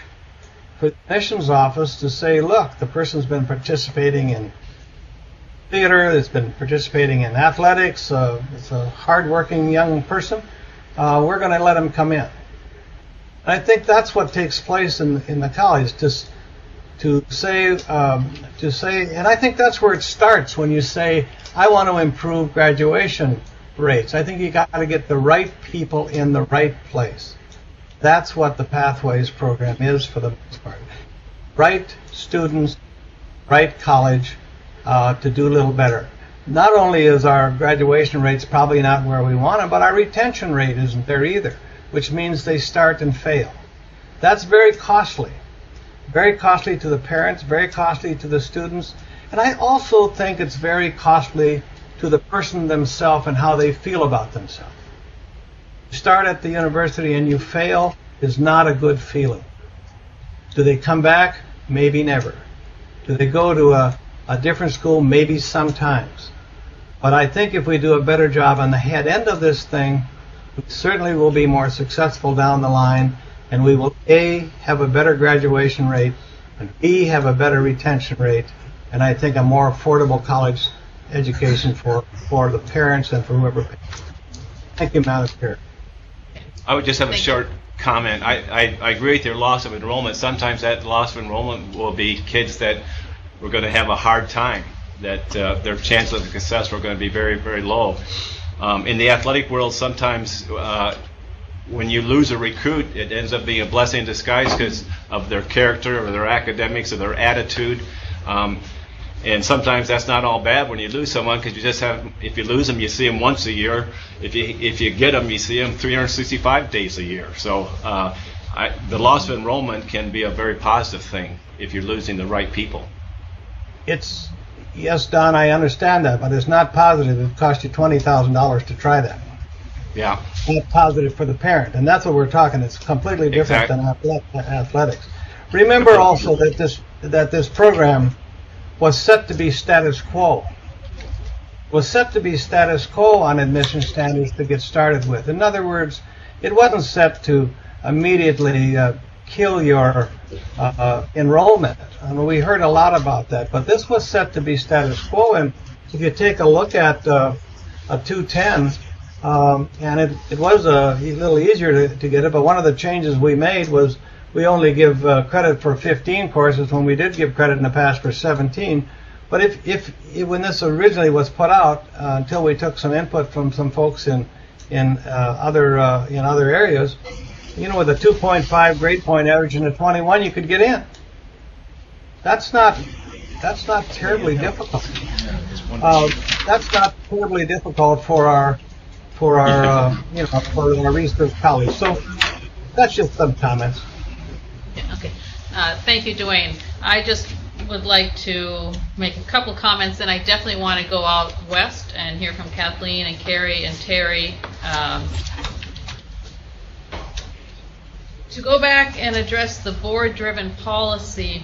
for the admissions office to say, look, the person's been participating in theater, it's been participating in athletics, it's a hard-working young person, we're going to let him come in. And I think that's what takes place in the college, to say, and I think that's where it starts when you say, I want to improve graduation rates. I think you got to get the right people in the right place. That's what the Pathways program is for the most part. Right students, right college, to do a little better. Not only is our graduation rates probably not where we want them, but our retention rate isn't there either, which means they start and fail. That's very costly. Very costly to the parents, very costly to the students, and I also think it's very costly to the person themselves and how they feel about themselves. You start at the university and you fail is not a good feeling. Do they come back? Maybe never. Do they go to a different school? Maybe sometimes. But I think if we do a better job on the head end of this thing, we certainly will be more successful down the line, and we will A, have a better graduation rate, and B, have a better retention rate, and I think a more affordable college education for the parents and for whoever pays. Thank you, Madam Chair. I would just have a short comment. I agree with your loss of enrollment. Sometimes that loss of enrollment will be kids that we're going to have a hard time, that their chances of success are going to be very, very low. In the athletic world, sometimes when you lose a recruit, it ends up being a blessing in disguise because of their character or their academics or their attitude. And sometimes that's not all bad when you lose someone, because you just have, if you lose them, you see them once a year. If you get them, you see them 365 days a year. So the loss of enrollment can be a very positive thing if you're losing the right people. Yes, Don, I understand that, but it's not positive. It cost you $20,000 to try that. Yeah. It's not positive for the parent, and that's what we're talking. It's completely different than athletics. Remember also that this program was set to be status quo. Was set to be status quo on admission standards to get started with. In other words, it wasn't set to immediately kill your enrollment. I mean, we heard a lot about that, but this was set to be status quo. And if you take a look at a 210, and it was a little easier to get it, but one of the changes we made was we only give credit for 15 courses when we did give credit in the past for 17. But if when this originally was put out, until we took some input from some folks in other areas, you know, with a 2.5 grade point average and a 21, you could get in. That's not terribly difficult. That's not terribly difficult for our research college. So that's just some comments. Okay. Thank you, Dwayne. I just would like to make a couple comments, and I definitely want to go out west and hear from Kathleen and Carrie and Terry. To go back and address the board-driven policy,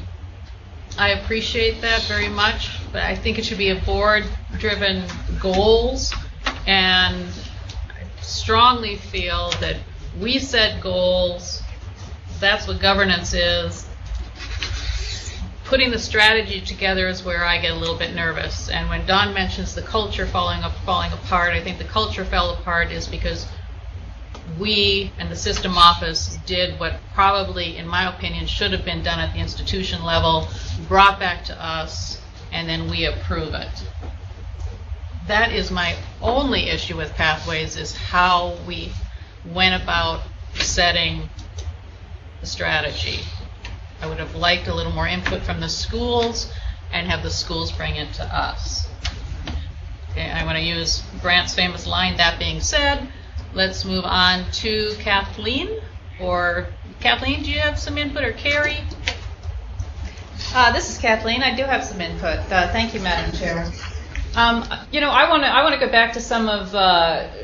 I appreciate that very much, but I think it should be a board-driven goals, and I strongly feel that we set goals. That's what governance is. Putting the strategy together is where I get a little bit nervous. And when Don mentions the culture falling apart, I think the culture fell apart is because we and the system office did what probably, in my opinion, should have been done at the institution level, brought back to us, and then we approve it. That is my only issue with Pathways, is how we went about setting the strategy. I would have liked a little more input from the schools and have the schools bring it to us. Okay, I want to use Brant's famous line, that being said, let's move on to Kathleen. Or Kathleen, do you have some input, or Carrie? This is Kathleen. I do have some input. Thank you, Madam Chair. I want to go back to some of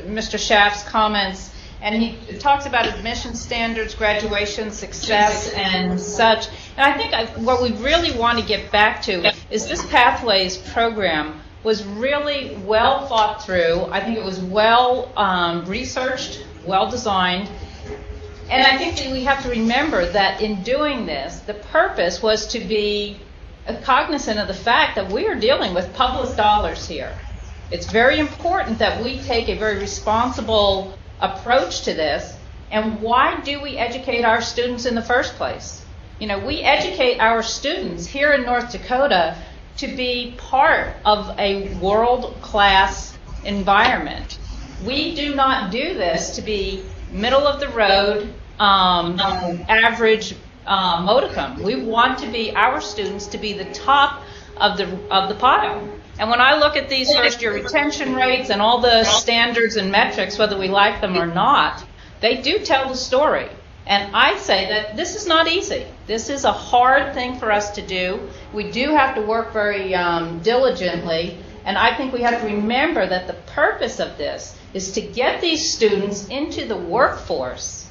Mr. Schaaf's comments, and he talks about admission standards, graduation success, and such. And I think what we really want to get back to is this Pathways program was really well thought through. I think it was well researched, well designed. And I think that we have to remember that in doing this, the purpose was to be cognizant of the fact that we are dealing with public dollars here. It's very important that we take a very responsible approach to this. And why do we educate our students in the first place? You know, we educate our students here in North Dakota to be part of a world-class environment. We do not do this to be middle of the road, average modicum. We want to be our students to be the top of the pile. And when I look at these first-year retention rates and all the standards and metrics, whether we like them or not, they do tell the story. And I say that this is not easy. This is a hard thing for us to do. We do have to work very diligently. And I think we have to remember that the purpose of this is to get these students into the workforce.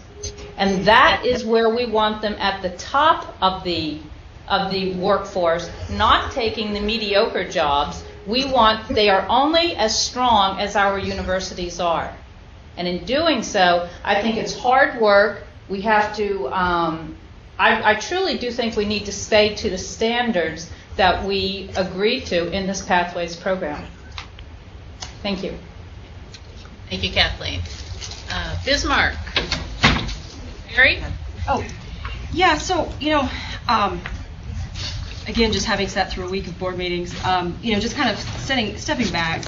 And that is where we want them at the top of the workforce, not taking the mediocre jobs. They are only as strong as our universities are. And in doing so, I think it's hard work. We have to, I truly do think we need to stay to the standards that we agreed to in this Pathways program. Thank you. Thank you, Kathleen. Bismarck. Mary? Oh, yeah, so, again, just having sat through a week of board meetings, just kind of stepping back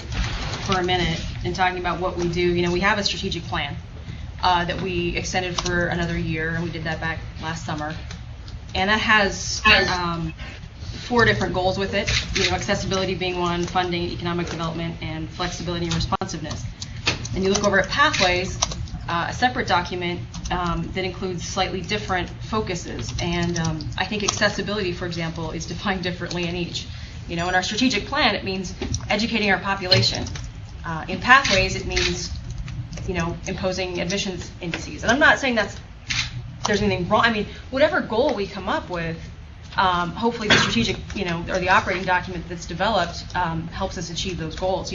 for a minute and talking about what we do. We have a strategic plan that we extended for another year, and we did that back last summer. And that has 4 different goals with it, accessibility being one, funding, economic development, and flexibility and responsiveness. And you look over at Pathways, a separate document that includes slightly different focuses. And I think accessibility, for example, is defined differently in each. In our strategic plan, it means educating our population. In Pathways, it means, imposing admissions indices. And I'm not saying there's anything wrong. I mean, whatever goal we come up with, hopefully the strategic, or the operating document that's developed helps us achieve those goals.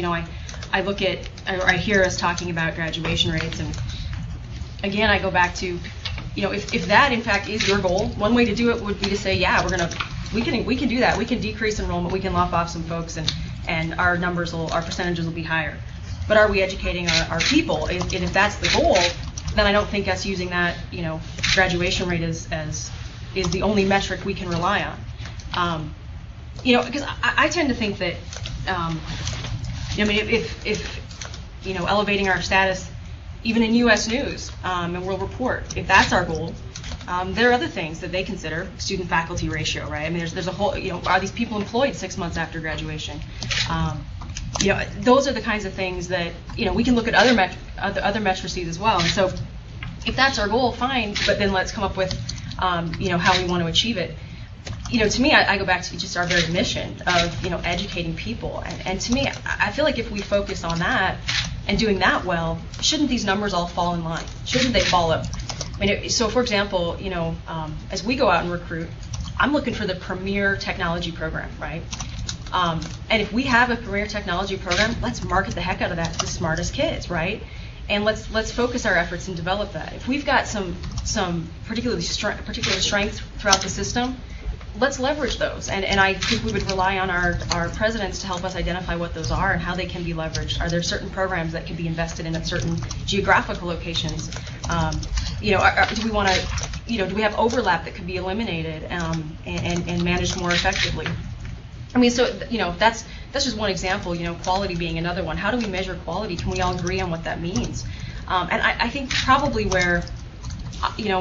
I look at, or I hear us talking about graduation rates, and again, I go back to, if that in fact is your goal, one way to do it would be to say, yeah, we can do that. We can decrease enrollment. We can lop off some folks, and our percentages will be higher. But are we educating our people? And if that's the goal, then I don't think us using that, graduation rate is the only metric we can rely on. Because I tend to think that, if elevating our status, even in U.S. News and World Report, if that's our goal, there are other things that they consider, student-faculty ratio, right? I mean, there's a whole, are these people employed 6 months after graduation? Those are the kinds of things that, we can look at other matrices as well. And so if that's our goal, fine, but then let's come up with, how we want to achieve it. to me, I go back to just our very mission of, educating people. And to me, I feel like if we focus on that and doing that well, shouldn't these numbers all fall in line? Shouldn't they follow? I mean, so for example, as we go out and recruit, I'm looking for the premier technology program, right? And if we have a premier technology program, let's market the heck out of that to the smartest kids, right? And let's focus our efforts and develop that. If we've got some particular strength throughout the system, let's leverage those. And I think we would rely on our presidents to help us identify what those are and how they can be leveraged. Are there certain programs that can be invested in at certain geographical locations? Do we want to, do we have overlap that could be eliminated and managed more effectively? I mean, so that's just one example. Quality being another one. How do we measure quality? Can we all agree on what that means? And I think probably where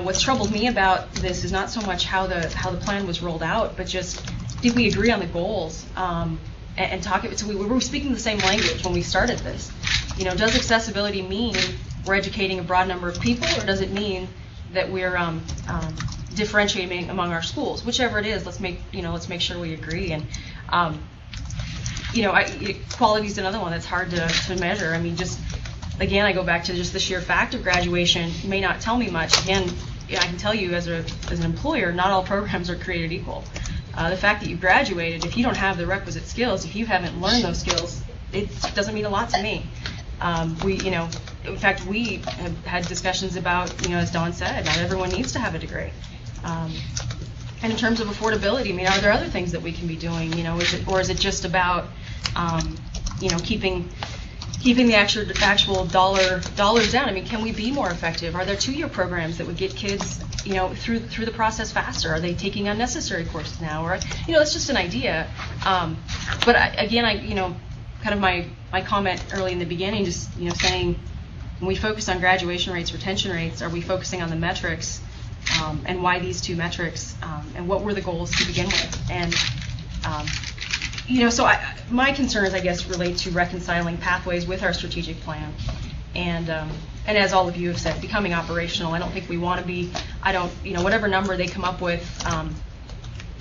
what's troubled me about this is not so much how the plan was rolled out, but just did we agree on the goals and talk it? So we were speaking the same language when we started this. Does accessibility mean we're educating a broad number of people, or does it mean that we're differentiating among our schools? Whichever it is, let's make sure we agree. And quality is another one that's hard to measure. I mean, again, I go back to just the sheer fact of graduation may not tell me much. Again, I can tell you as an employer, not all programs are created equal. The fact that you graduated, if you don't have the requisite skills, if you haven't learned those skills, it doesn't mean a lot to me. In fact, we have had discussions about, as Dawn said, not everyone needs to have a degree. And in terms of affordability, I mean, are there other things that we can be doing? Is it just about, keeping the actual dollars down? I mean, can we be more effective? Are there 2-year programs that would get kids, through the process faster? Are they taking unnecessary courses now? Or, it's just an idea. But kind of my comment early in the beginning, just saying when we focus on graduation rates, retention rates, are we focusing on the metrics, and why these 2 metrics, and what were the goals to begin with? And so my concerns, I guess, relate to reconciling pathways with our strategic plan, and as all of you have said, becoming operational. I don't think we want to be. Whatever number they come up with,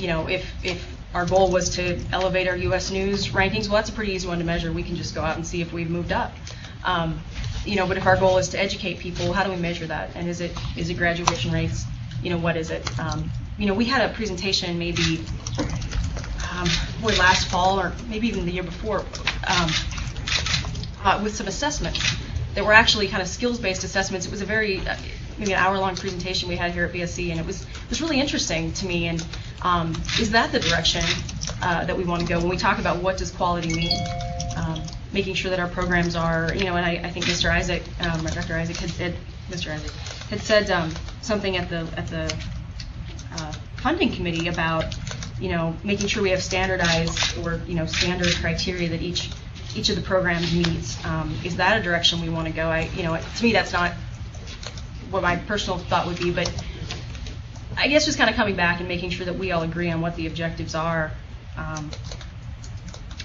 if our goal was to elevate our U.S. News rankings, well, that's a pretty easy one to measure. We can just go out and see if we've moved up. But if our goal is to educate people, how do we measure that? And is it graduation rates? What is it? We had a presentation maybe last fall or maybe even the year before with some assessments that were actually kind of skills-based assessments. It was a very maybe an hour-long presentation we had here at BSC, and it was really interesting to me. And is that the direction that we want to go when we talk about what does quality mean? Making sure that our programs are, and I think Dr. Isaac had said something at the funding committee about, making sure we have standardized or standard criteria that each of the programs meets. Is that a direction we want to go? To me, that's not what my personal thought would be, but I guess just kind of coming back and making sure that we all agree on what the objectives are.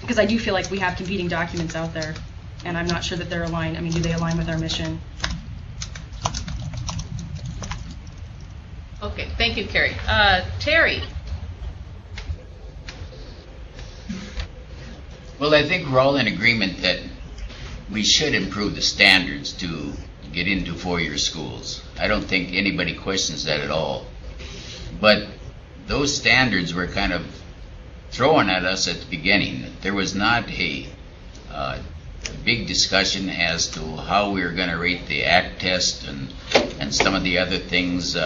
Because I do feel like we have competing documents out there, and I'm not sure that they're aligned. I mean, do they align with our mission? Okay, thank you, Carrie. Terry. Well, I think we're all in agreement that we should improve the standards to get into 4-year schools. I don't think anybody questions that at all. But those standards were kind of thrown at us at the beginning. There was not a big discussion as to how we were going to rate the ACT test and some of the other things.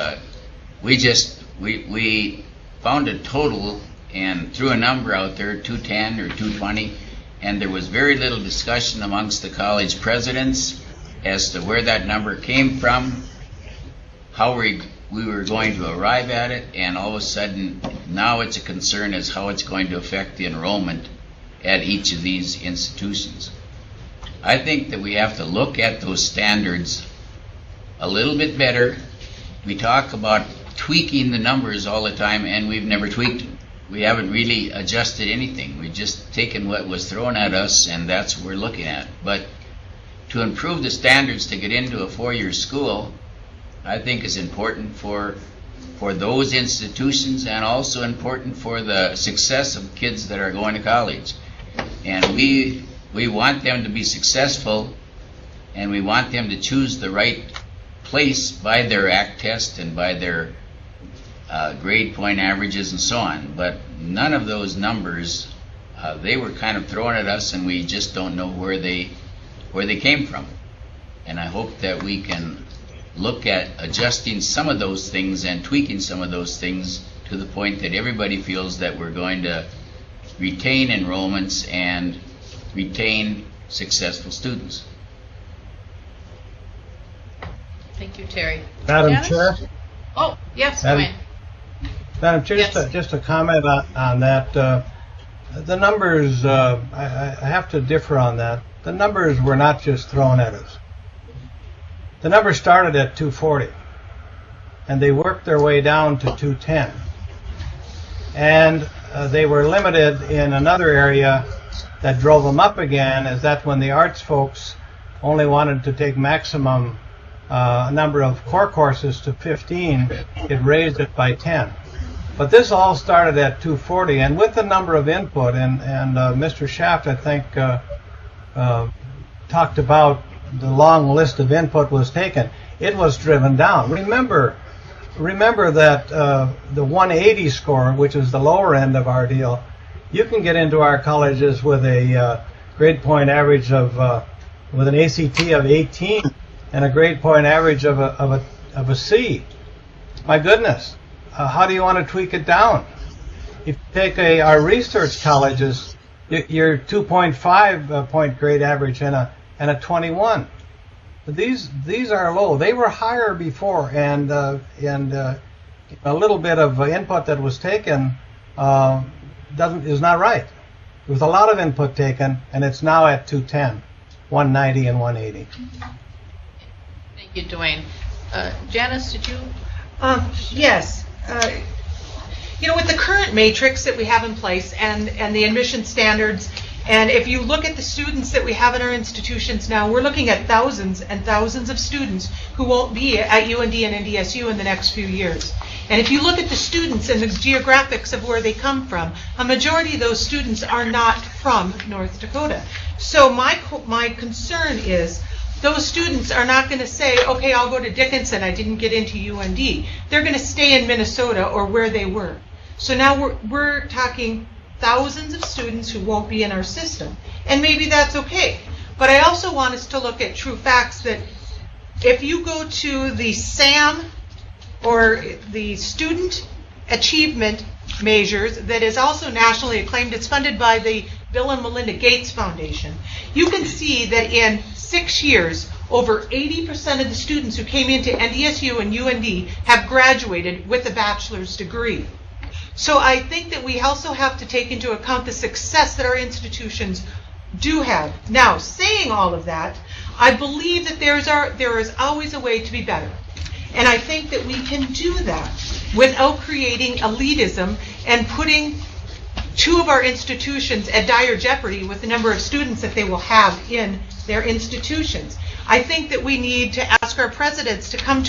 We found a total and threw a number out there, 210 or 220, and there was very little discussion amongst the college presidents as to where that number came from, how we were going to arrive at it, and all of a sudden now it's a concern as how it's going to affect the enrollment at each of these institutions. I think that we have to look at those standards a little bit better. We talk about tweaking the numbers all the time, and we've never tweaked them. We haven't really adjusted anything. We've just taken what was thrown at us, and that's what we're looking at. But to improve the standards to get into a 4-year school, I think is important for for those institutions and also important for the success of kids that are going to college. And we want them to be successful, and we want them to choose the right place by their ACT test and by their grade point averages and so on. But none of those numbers, they were kind of thrown at us, and we just don't know where they came from. And I hope that we can look at adjusting some of those things and tweaking some of those things to the point that everybody feels that we're going to retain enrollments and retain successful students. Thank you, Terry. Madam Janice? Chair? Oh, yes, Madam- Wayne. Madam Chair, Yes. just a comment on that. The numbers, I have to differ on that. The numbers were not just thrown at us. The numbers started at 240, and they worked their way down to 210. And they were limited in another area that drove them up again, is that when the arts folks only wanted to take maximum number of core courses to 15, it raised it by 10. But this all started at 240, and with the number of input, and Mr. Schaft, I think, talked about the long list of input was taken, it was driven down. Remember that the 180 score, which is the lower end of our deal, you can get into our colleges with a grade point average of, with an ACT of 18 and a grade point average of a C. My goodness, how do you want to tweak it down? If you take our research colleges, your 2.5 point grade average and a 21. These are low. They were higher before, and a little bit of input that was taken is not right. There was a lot of input taken, and it's now at 210, 190, and 180. Thank you, Dwayne. Janice, did you? Yes. With the current matrix that we have in place and the admission standards, and if you look at the students that we have in our institutions now, we're looking at thousands and thousands of students who won't be at UND and NDSU in the next few years. And if you look at the students and the geographics of where they come from, a majority of those students are not from North Dakota. So my concern is those students are not going to say, okay, I'll go to Dickinson, I didn't get into UND. They're going to stay in Minnesota or where they were. So now we're talking thousands of students who won't be in our system. And maybe that's okay. But I also want us to look at true facts that if you go to the SAM or the Student Achievement Measures that is also nationally acclaimed, it's funded by the Bill and Melinda Gates Foundation, you can see that in 6 years, over 80% of the students who came into NDSU and UND have graduated with a bachelor's degree. So I think that we also have to take into account the success that our institutions do have. Now, saying all of that, I believe that there is always a way to be better. And I think that we can do that without creating elitism and putting two of our institutions at dire jeopardy with the number of students that they will have in their institutions. I think that we need to ask our presidents to come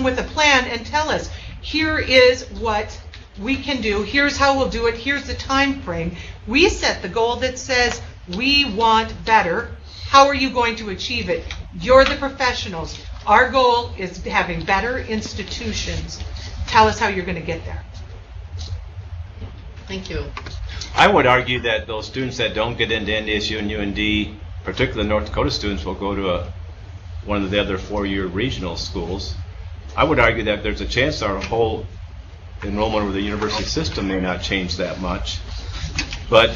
with a plan and tell us, here is what we can do, here's how we'll do it, here's the time frame. We set the goal that says we want better. How are you going to achieve it? You're the professionals. Our goal is having better institutions. Tell us how you're going to get there. Thank you. I would argue that those students that don't get into NDSU and UND, particularly North Dakota students, will go to one of the other four-year regional schools. I would argue that there's a chance our whole enrollment over the university system may not change that much. But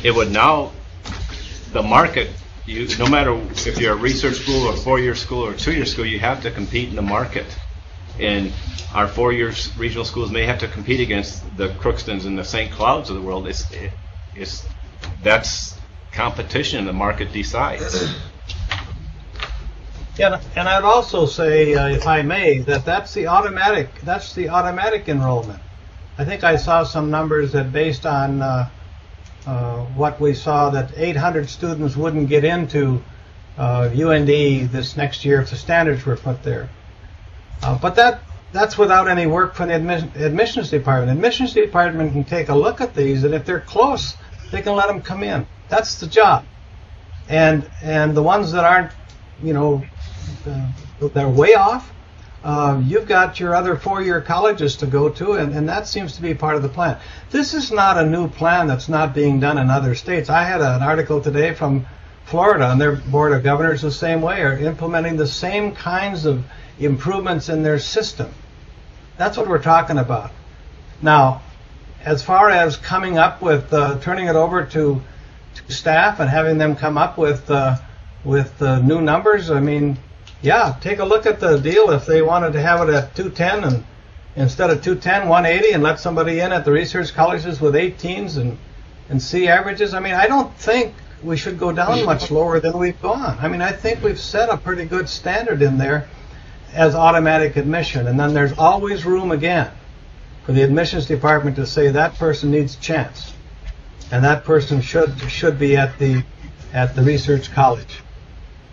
it would now, the market, no matter if you're a research school or a four-year school or a two-year school, you have to compete in the market. And our four-year regional schools may have to compete against the Crookstons and the St. Clouds of the world. That's competition, the market decides. Yeah, and I'd also say, if I may, that's the automatic enrollment. I think I saw some numbers that based on what we saw, that 800 students wouldn't get into UND this next year if the standards were put there. But that's without any work from the admissions department. Admissions department can take a look at these, and if they're close, they can let them come in. That's the job. And the ones that aren't, they're way off, you've got your other four-year colleges to go to, and that seems to be part of the plan. This is not a new plan that's not being done in other states. I had an article today from Florida, and their Board of Governors the same way are implementing the same kinds of improvements in their system. That's what we're talking about. Now, as far as coming up with turning it over to staff and having them come up with new numbers, I mean, yeah, take a look at the deal. If they wanted to have it at 210 and instead of 210, 180, and let somebody in at the research colleges with 18s and see averages, I mean, I don't think we should go down much lower than we've gone. I mean, I think we've set a pretty good standard in there as automatic admission, and then there's always room again for the admissions department to say that person needs a chance, and that person should be at the research college.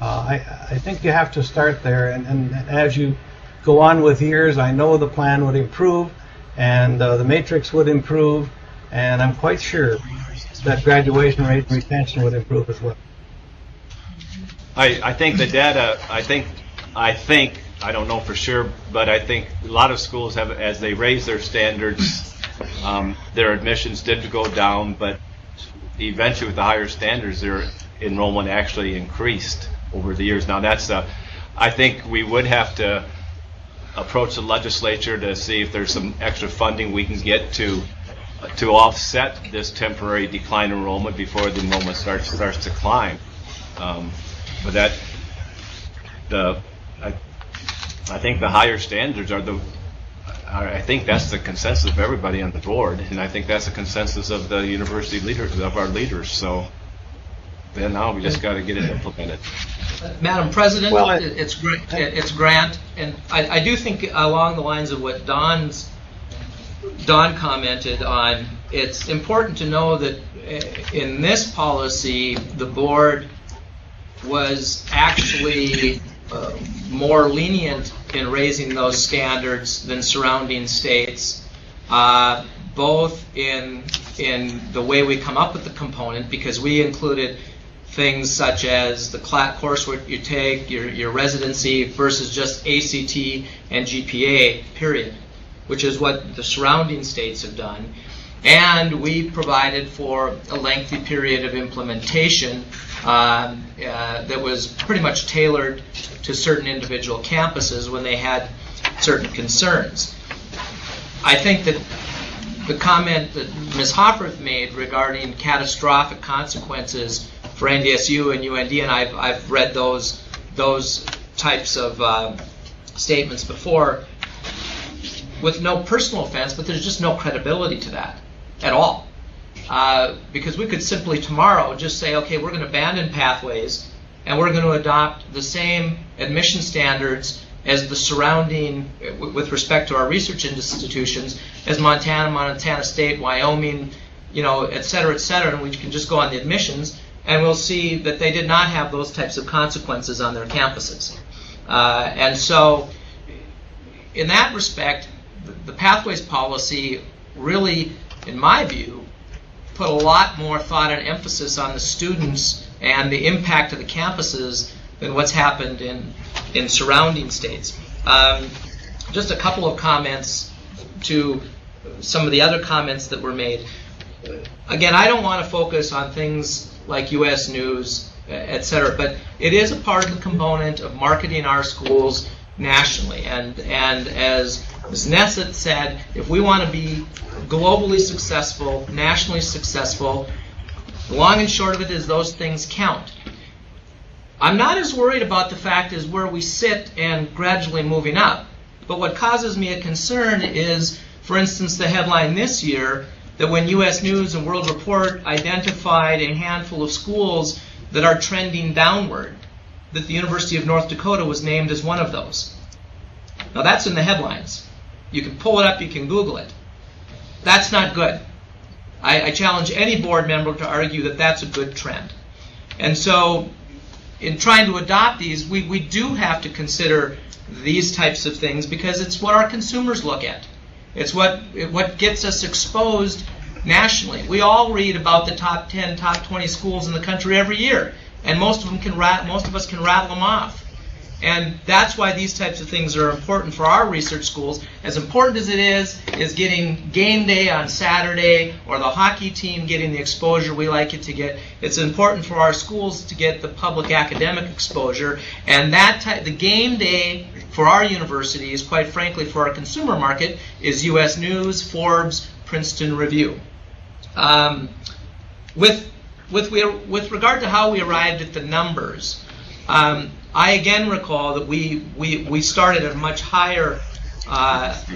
I think you have to start there, and as you go on with years, I know the plan would improve, and the matrix would improve, and I'm quite sure that graduation rate and retention would improve as well. I think the data, I don't know for sure, but I think a lot of schools have, as they raise their standards, their admissions did go down, but eventually with the higher standards, their enrollment actually increased over the years. Now I think we would have to approach the legislature to see if there's some extra funding we can get to offset this temporary decline in enrollment before the enrollment starts to climb. But I think the higher standards I think that's the consensus of everybody on the board, and I think that's the consensus of the university leaders, of our leaders. So then now we just got to get it implemented. Madam President, it's Grant, and I do think along the lines of what Don commented on, it's important to know that in this policy, the board was actually more lenient in raising those standards than surrounding states, both in the way we come up with the component, because we included things such as the coursework you take, your residency versus just ACT and GPA, period, which is what the surrounding states have done. And we provided for a lengthy period of implementation that was pretty much tailored to certain individual campuses when they had certain concerns. I think that the comment that Ms. Hofferth made regarding catastrophic consequences for NDSU and UND, and I've read those types of statements before, with no personal offense, but there's just no credibility to that at all. Because we could simply tomorrow just say, okay, we're going to abandon pathways and we're going to adopt the same admission standards as the surrounding, with respect to our research institutions, as Montana State, Wyoming, et cetera, and we can just go on the admissions, and we'll see that they did not have those types of consequences on their campuses. And so, in that respect, the pathways policy really, in my view, put a lot more thought and emphasis on the students and the impact of the campuses than what's happened in surrounding states. Just a couple of comments to some of the other comments that were made. Again, I don't want to focus on things like U.S. News, et cetera, but it is a part of the component of marketing our schools nationally. And as Ms. Nessett said, if we want to be globally successful, nationally successful, the long and short of it is those things count. I'm not as worried about the fact as where we sit and gradually moving up. But what causes me a concern is, for instance, the headline this year that when U.S. News and World Report identified a handful of schools that are trending downward, that the University of North Dakota was named as one of those. Now that's in the headlines. You can pull it up, you can Google it. That's not good. I challenge any board member to argue that that's a good trend. And so in trying to adopt these, we do have to consider these types of things because it's what our consumers look at. It's what gets us exposed nationally. We all read about the top 10, top 20 schools in the country every year, and most of us can rattle them off. And that's why these types of things are important for our research schools. As important as it is getting game day on Saturday or the hockey team getting the exposure we like it to get. It's important for our schools to get the public academic exposure. And the game day for our universities, quite frankly, for our consumer market, is U.S. News, Forbes, Princeton Review. With regard to how we arrived at the numbers, I again recall that we started at a much higher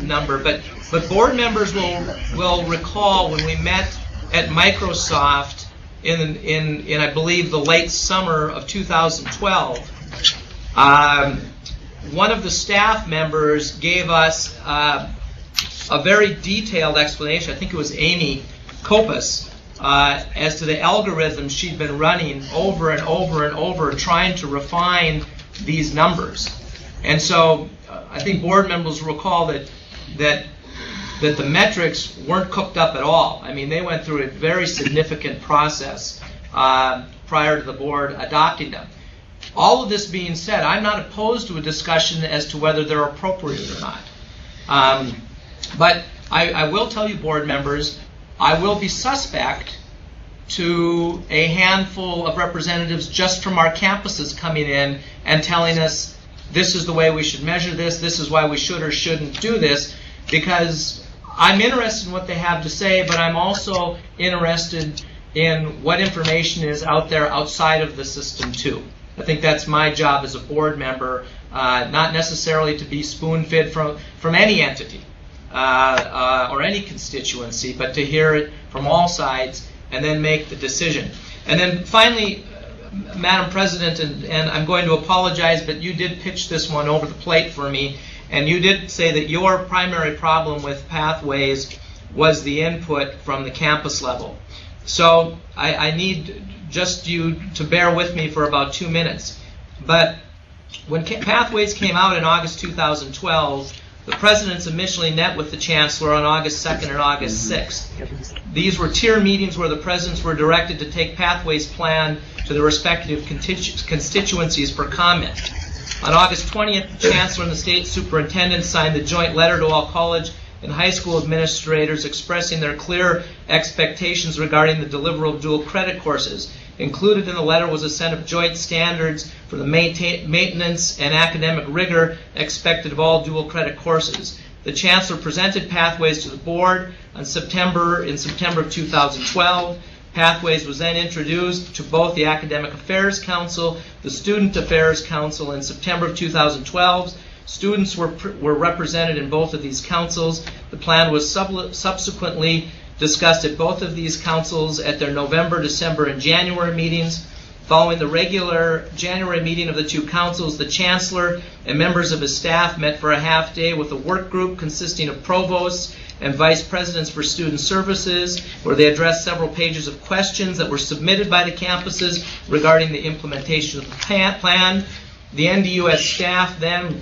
number, but board members will recall when we met at Microsoft in I believe the late summer of 2012. One of the staff members gave us a very detailed explanation. I think it was Amy Kopus. As to the algorithms she'd been running over and over and over trying to refine these numbers. And so I think board members recall that the metrics weren't cooked up at all. I mean, they went through a very significant process prior to the board adopting them. All of this being said, I'm not opposed to a discussion as to whether they're appropriate or not. But I will tell you, board members, I will be suspect to a handful of representatives just from our campuses coming in and telling us this is the way we should measure this, this is why we should or shouldn't do this, because I'm interested in what they have to say, but I'm also interested in what information is out there outside of the system too. I think that's my job as a board member, not necessarily to be spoon-fed from any entity. Or any constituency, but to hear it from all sides and then make the decision. And then finally, Madam President, and I'm going to apologize, but you did pitch this one over the plate for me, and you did say that your primary problem with Pathways was the input from the campus level. So I need just you to bear with me for about 2 minutes. But when Pathways came out in August 2012, the presidents initially met with the chancellor on August 2nd and August 6th. These were tier meetings where the presidents were directed to take Pathways plan to the respective constituencies for comment. On August 20th, the chancellor and the state superintendent signed the joint letter to all college and high school administrators expressing their clear expectations regarding the delivery of dual credit courses. Included in the letter was a set of joint standards for the maintenance and academic rigor expected of all dual credit courses. The chancellor presented Pathways to the board in September of 2012. Pathways was then introduced to both the Academic Affairs Council, the Student Affairs Council in September of 2012. Students were represented in both of these councils. The plan was subsequently discussed at both of these councils at their November, December, and January meetings. Following the regular January meeting of the two councils, the chancellor and members of his staff met for a half day with a work group consisting of provosts and vice presidents for student services, where they addressed several pages of questions that were submitted by the campuses regarding the implementation of the plan. The NDUS staff then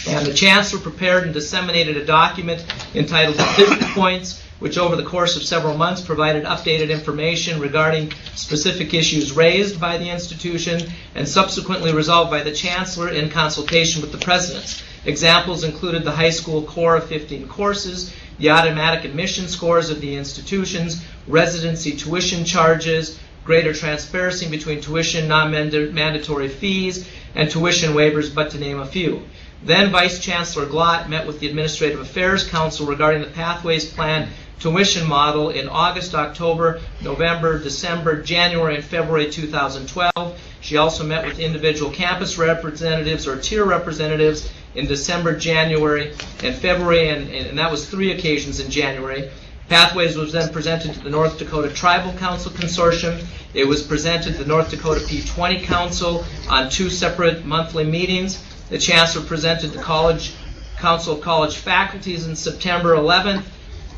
and the chancellor prepared and disseminated a document entitled Decision Points, which over the course of several months provided updated information regarding specific issues raised by the institution and subsequently resolved by the chancellor in consultation with the presidents. Examples included the high school core of 15 courses, the automatic admission scores of the institutions, residency tuition charges, greater transparency between tuition, non-mandatory fees, and tuition waivers, but to name a few. Then Vice Chancellor Glott met with the Administrative Affairs Council regarding the Pathways Plan tuition model in August, October, November, December, January, and February 2012. She also met with individual campus representatives or tier representatives in December, January, and February, and that was 3 occasions in January. Pathways was then presented to the North Dakota Tribal Council Consortium. It was presented to the North Dakota P20 Council on 2 separate monthly meetings. The Chancellor presented the Council of College Faculties on September 11th.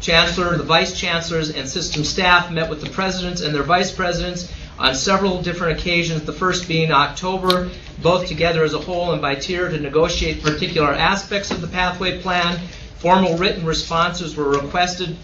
Chancellor, the Vice Chancellors, and system staff met with the Presidents and their Vice Presidents on several different occasions, the first being October, both together as a whole and by tier, to negotiate particular aspects of the pathway plan. Formal written responses were requested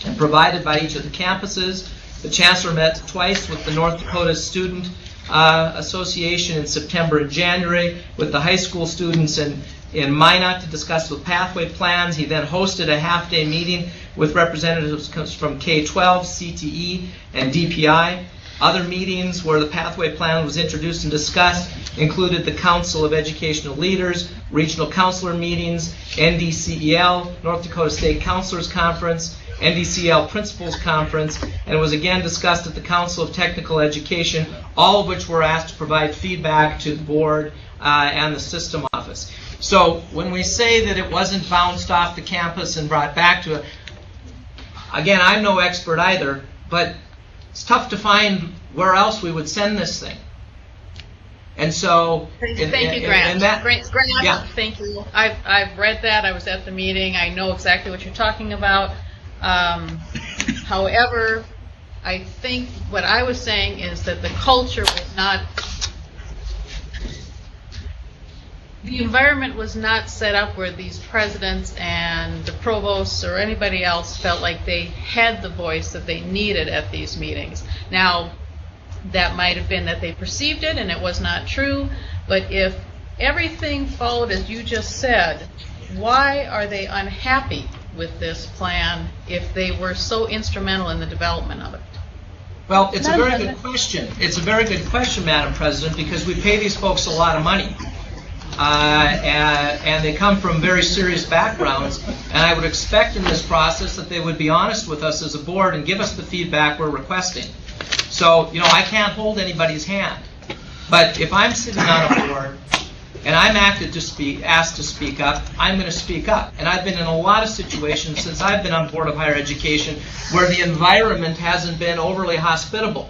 and provided by each of the campuses. The Chancellor met twice with the North Dakota Student Association in September and January, with the high school students in Minot to discuss the pathway plans. He then hosted a half-day meeting with representatives from K-12, CTE, and DPI. Other meetings where the pathway plan was introduced and discussed included the Council of Educational Leaders, regional counselor meetings, NDCEL, North Dakota State Counselors Conference, NDCEL Principals Conference, and was again discussed at the Council of Technical Education, all of which were asked to provide feedback to the board and the system office. So when we say that it wasn't bounced off the campus and brought back to it, again, I'm no expert either, but it's tough to find where else we would send this thing. And so, Thank you, Grant. Grant, yeah. Thank you. I've read that. I was at the meeting. I know exactly what you're talking about. However, I think what I was saying is that the culture was not, the environment was not set up where these presidents and the provosts or anybody else felt like they had the voice that they needed at these meetings. Now, that might have been that they perceived it and it was not true, but if everything followed as you just said, why are they unhappy with this plan if they were so instrumental in the development of it? Well, it's a very good question. It's a very good question, Madam President, because we pay these folks a lot of money. And they come from very serious backgrounds, and I would expect in this process that they would be honest with us as a board and give us the feedback we're requesting. So, I can't hold anybody's hand. But if I'm sitting on a board and I'm asked to speak up, I'm going to speak up. And I've been in a lot of situations since I've been on Board of Higher Education where the environment hasn't been overly hospitable.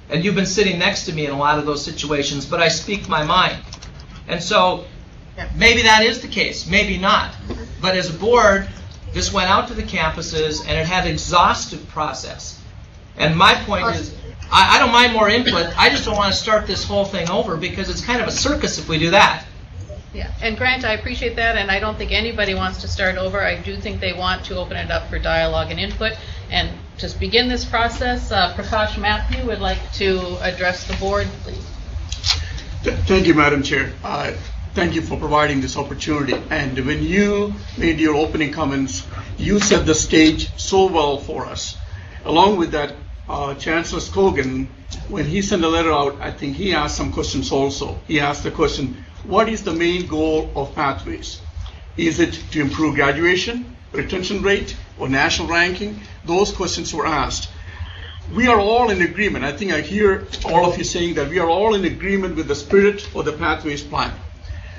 And you've been sitting next to me in a lot of those situations, but I speak my mind. And so maybe that is the case, maybe not. But as a board, this went out to the campuses and it had an exhaustive process. And my point is, I don't mind more input, I just don't want to start this whole thing over because it's kind of a circus if we do that. Yeah, and Grant, I appreciate that, and I don't think anybody wants to start over. I do think they want to open it up for dialogue and input. And to begin this process, Prakash Matthew would like to address the board, please. Thank you, Madam Chair. Thank you for providing this opportunity. And when you made your opening comments, you set the stage so well for us. Along with that, Chancellor Scogan, when he sent a letter out, I think he asked some questions also. He asked the question, what is the main goal of Pathways? Is it to improve graduation, retention rate, or national ranking? Those questions were asked. We are all in agreement. I think I hear all of you saying that we are all in agreement with the spirit of the Pathways plan.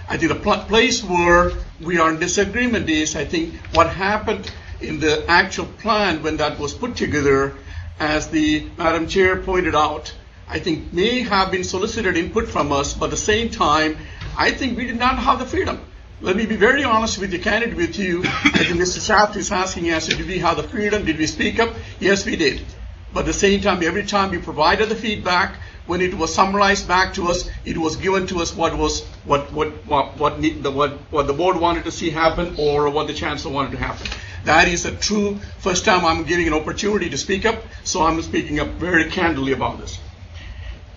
I think the place where we are in disagreement is, I think, what happened in the actual plan when that was put together, as the Madam Chair pointed out, I think may have been solicited input from us, but at the same time, I think we did not have the freedom. Let me be very honest with you, candid with you. I think Mr. Saft is asking us, did we have the freedom? Did we speak up? Yes, we did. But at the same time, every time we provided the feedback, when it was summarized back to us, it was given to us what the board wanted to see happen or what the chancellor wanted to happen. That is a true first time I'm giving an opportunity to speak up, so I'm speaking up very candidly about this.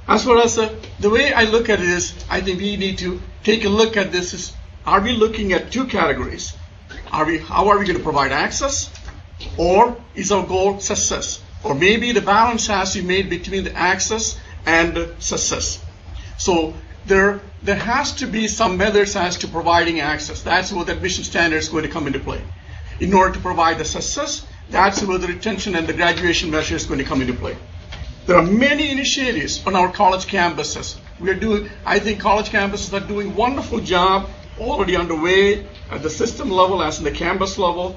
As far as the way I look at it is, I think we need to take a look at this. Are we looking at two categories? How are we going to provide access, or is our goal success? Or maybe the balance has to be made between the access and success. So there has to be some methods as to providing access. That's where the admission standard is going to come into play. In order to provide the success, that's where the retention and the graduation measure is going to come into play. There are many initiatives on our college campuses. I think college campuses are doing a wonderful job already underway at the system level as in the campus level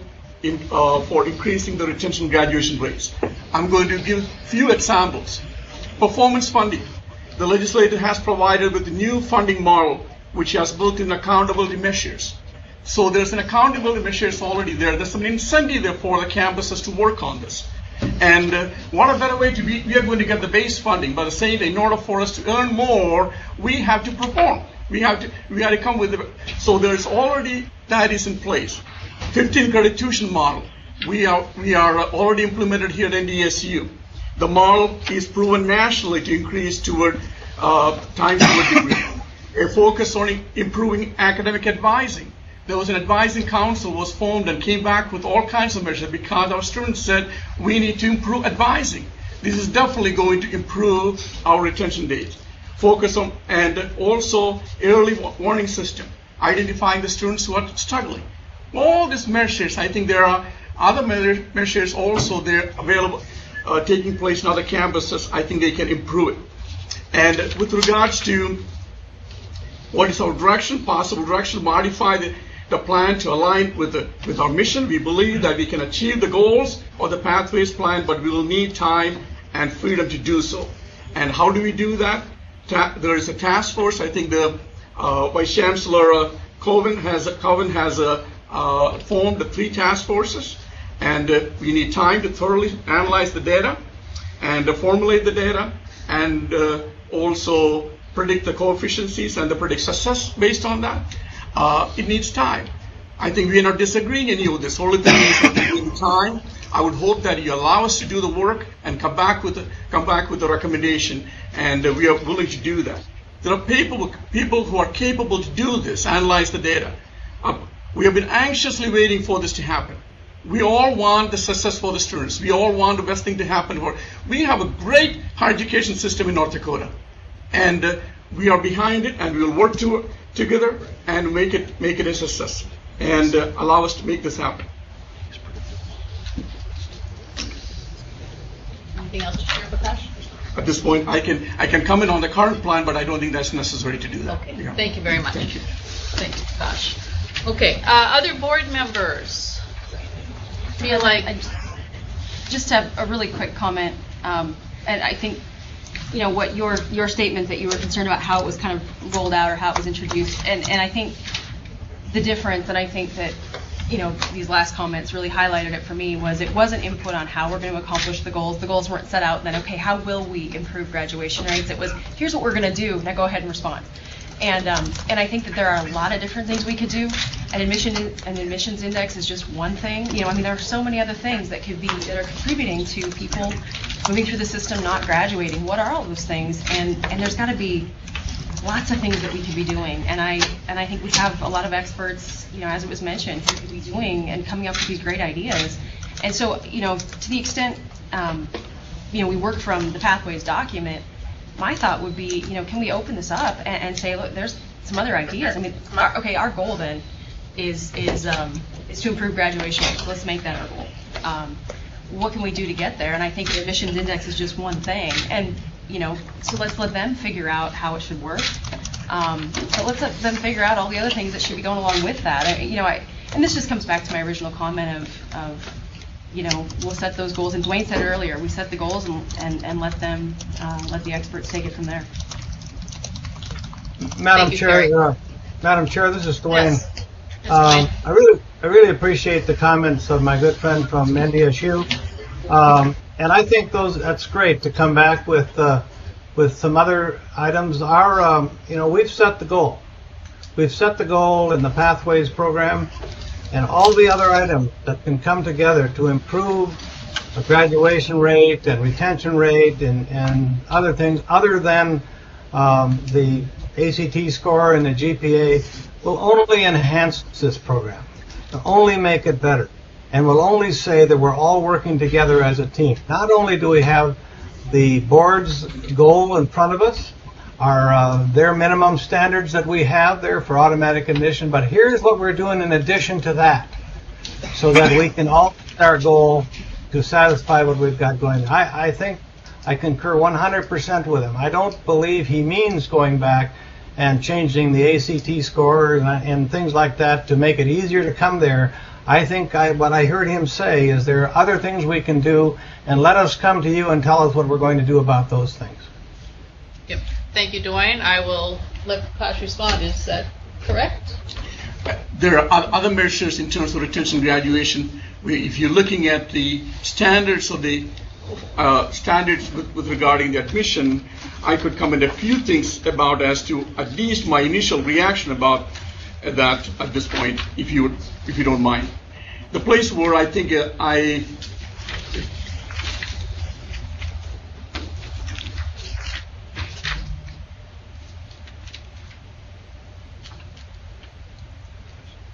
for increasing the retention graduation rates. I'm going to give a few examples. Performance funding. The legislature has provided with a new funding model which has built-in accountability measures. So there's an accountability measures already there. There's an incentive there for the campuses to work on this. And what a better way to be, we are going to get the base funding by the saying that in order for us to earn more, we have to perform. We have to come with the, so there's already, that is in place. 15 credit tuition model. We are already implemented here at NDSU. The model is proven nationally to increase toward time toward degree. A focus on improving academic advising. There was an advising council was formed and came back with all kinds of measures because our students said we need to improve advising. This is definitely going to improve our retention rates. Focus on, and also early warning system, identifying the students who are struggling. All these measures, I think there are other measures also there available, taking place in other campuses. I think they can improve it. And with regards to what is our direction, possible direction, modify the plan to align with our mission. We believe that we can achieve the goals of the Pathways plan, but we will need time and freedom to do so. And how do we do that? There is a task force. I think the Vice Chancellor Coven has formed the 3 task forces, and we need time to thoroughly analyze the data and formulate the data, and also predict the coefficients and predict success based on that. It needs time. I think we are not disagreeing any of this. Only thing is that we need time. I would hope that you allow us to do the work and come back with the recommendation, and we are willing to do that. There are people who are capable to do this, analyze the data. We have been anxiously waiting for this to happen. We all want the success for the students. We all want the best thing to happen. We have a great higher education system in North Dakota, and we are behind it, and we will work together and make it a success, and allow us to make this happen. Anything else to share, Prakash? At this point, I can comment on the current plan, but I don't think that's necessary to do that. Okay, Yeah. thank you very much. Thank you. Thank you, Prakash. Okay, other board members feel like... I just have a really quick comment, and I think, you know, what your statement that you were concerned about how it was kind of rolled out or how it was introduced, and I think the difference, and I think that, you know, these last comments really highlighted it for me, was it wasn't input on how we're going to accomplish the goals. The goals weren't set out, and then, okay, how will we improve graduation rates? It was, here's what we're going to do, now go ahead and respond. And I think that there are a lot of different things we could do. An admissions index is just one thing. You know, I mean, there are so many other things that are contributing to people moving through the system, not graduating. What are all those things? And there's got to be lots of things that we could be doing. And I think we have a lot of experts, you know, as it was mentioned, who could be doing and coming up with these great ideas. And so, you know, to the extent, you know, we work from the Pathways document, my thought would be, you know, can we open this up and say, look, there's some other ideas. I mean, our goal then is to improve graduation rates. Let's make that our goal. What can we do to get there? And I think the admissions index is just one thing. And, you know, so let's let them figure out how it should work. But let's let them figure out all the other things that should be going along with that. And this just comes back to my original comment of you know, we'll set those goals. And Dwayne said earlier, we set the goals and let them, let the experts take it from there. Madam Chair, this is Dwayne. Yes. I really appreciate the comments of my good friend from NDSU, and I think that's great to come back with some other items. You know, we've set the goal. We've set the goal in the Pathways program, and all the other items that can come together to improve the graduation rate and retention rate and other things other than the ACT score and the GPA will only enhance this program, will only make it better, and will only say that we're all working together as a team. Not only do we have the board's goal in front of us, their minimum standards that we have there for automatic admission, but here's what we're doing in addition to that, so that we can all meet our goal to satisfy what we've got going. I think I concur 100% with him. I don't believe he means going back and changing the ACT score and things like that to make it easier to come there. I think what I heard him say is there are other things we can do, and let us come to you and tell us what we're going to do about those things. Yep. Thank you, Dwayne. I will let Prakash respond. Is that correct? there are other measures in terms of retention graduation. If you're looking at the standards of the standards with regarding the admission, I could comment a few things about as to at least my initial reaction about that at this point, if you don't mind. The place where I think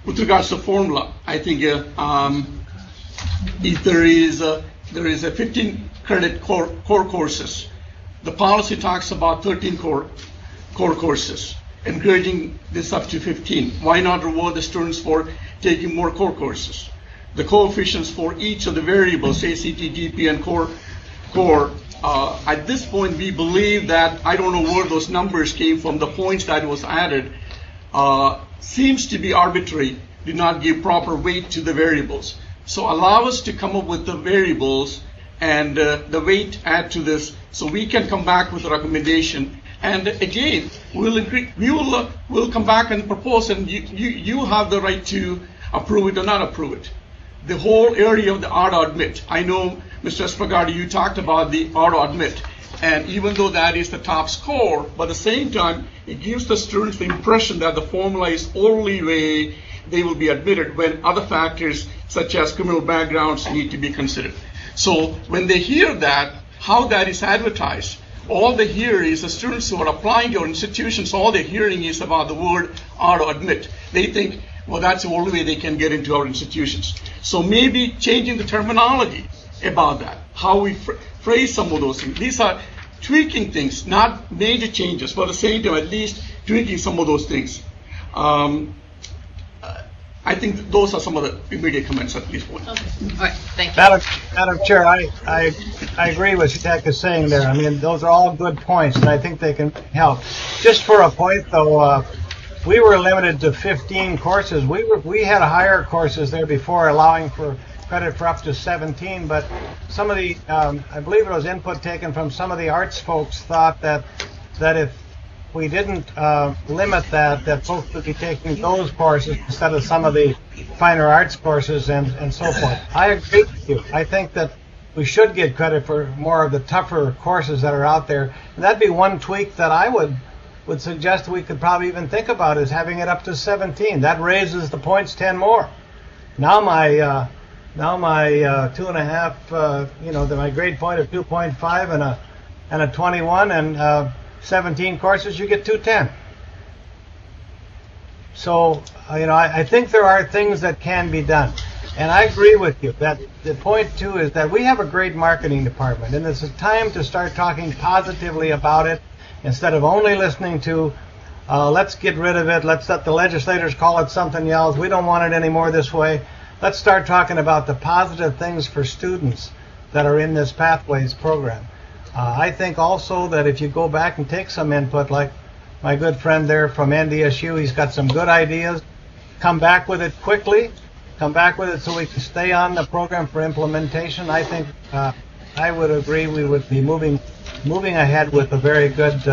with regards to formula, I think if there is a 15 credit core courses, the policy talks about 13 core courses, encouraging this up to 15. Why not reward the students for taking more core courses? The coefficients for each of the variables, ACT, GP, and core, at this point we believe that, I don't know where those numbers came from, the points that was added, seems to be arbitrary, did not give proper weight to the variables. So allow us to come up with the variables and the weight add to this, so we can come back with a recommendation. And again, we'll come back and propose, and you have the right to approve it or not approve it. The whole area of the auto admit. I know, Mr. Espargaro, you talked about the auto admit, and even though that is the top score, but at the same time, it gives the students the impression that the formula is only way they will be admitted, when other factors such as criminal backgrounds need to be considered. So when they hear that, how that is advertised, all they hear is the students who are applying to our institutions, all they're hearing is about the word auto admit. They think, well, that's the only way they can get into our institutions. So maybe changing the terminology about that, how we phrase some of those things. These are tweaking things, not major changes, but at the same time, at least tweaking some of those things. I think those are some of the immediate comments at this point. Okay. All right. Thank you. Madam Chair, I agree with what Shatek is saying there. I mean, those are all good points, and I think they can help. Just for a point, though, we were limited to 15 courses. We had higher courses there before, allowing for credit for up to 17. But some of the, I believe it was input taken from some of the arts folks, thought that if we didn't limit that folks would be taking those courses instead of some of the finer arts courses and so forth. I agree with you. I think that we should get credit for more of the tougher courses that are out there. And that'd be one tweak that I would suggest we could probably even think about, is having it up to 17. That raises the points 10 more. Now my 2.5, my grade point of 2.5 and a 21 and 17 courses, you get 210. So, I think there are things that can be done. And I agree with you that the point, too, is that we have a great marketing department, and it's a time to start talking positively about it instead of only listening to, let's get rid of it, let's let the legislators call it something else, we don't want it anymore this way. Let's start talking about the positive things for students that are in this Pathways program. I think also that if you go back and take some input, like my good friend there from NDSU, he's got some good ideas, come back with it quickly, come back with it so we can stay on the program for implementation. I think I would agree we would be moving ahead with a very good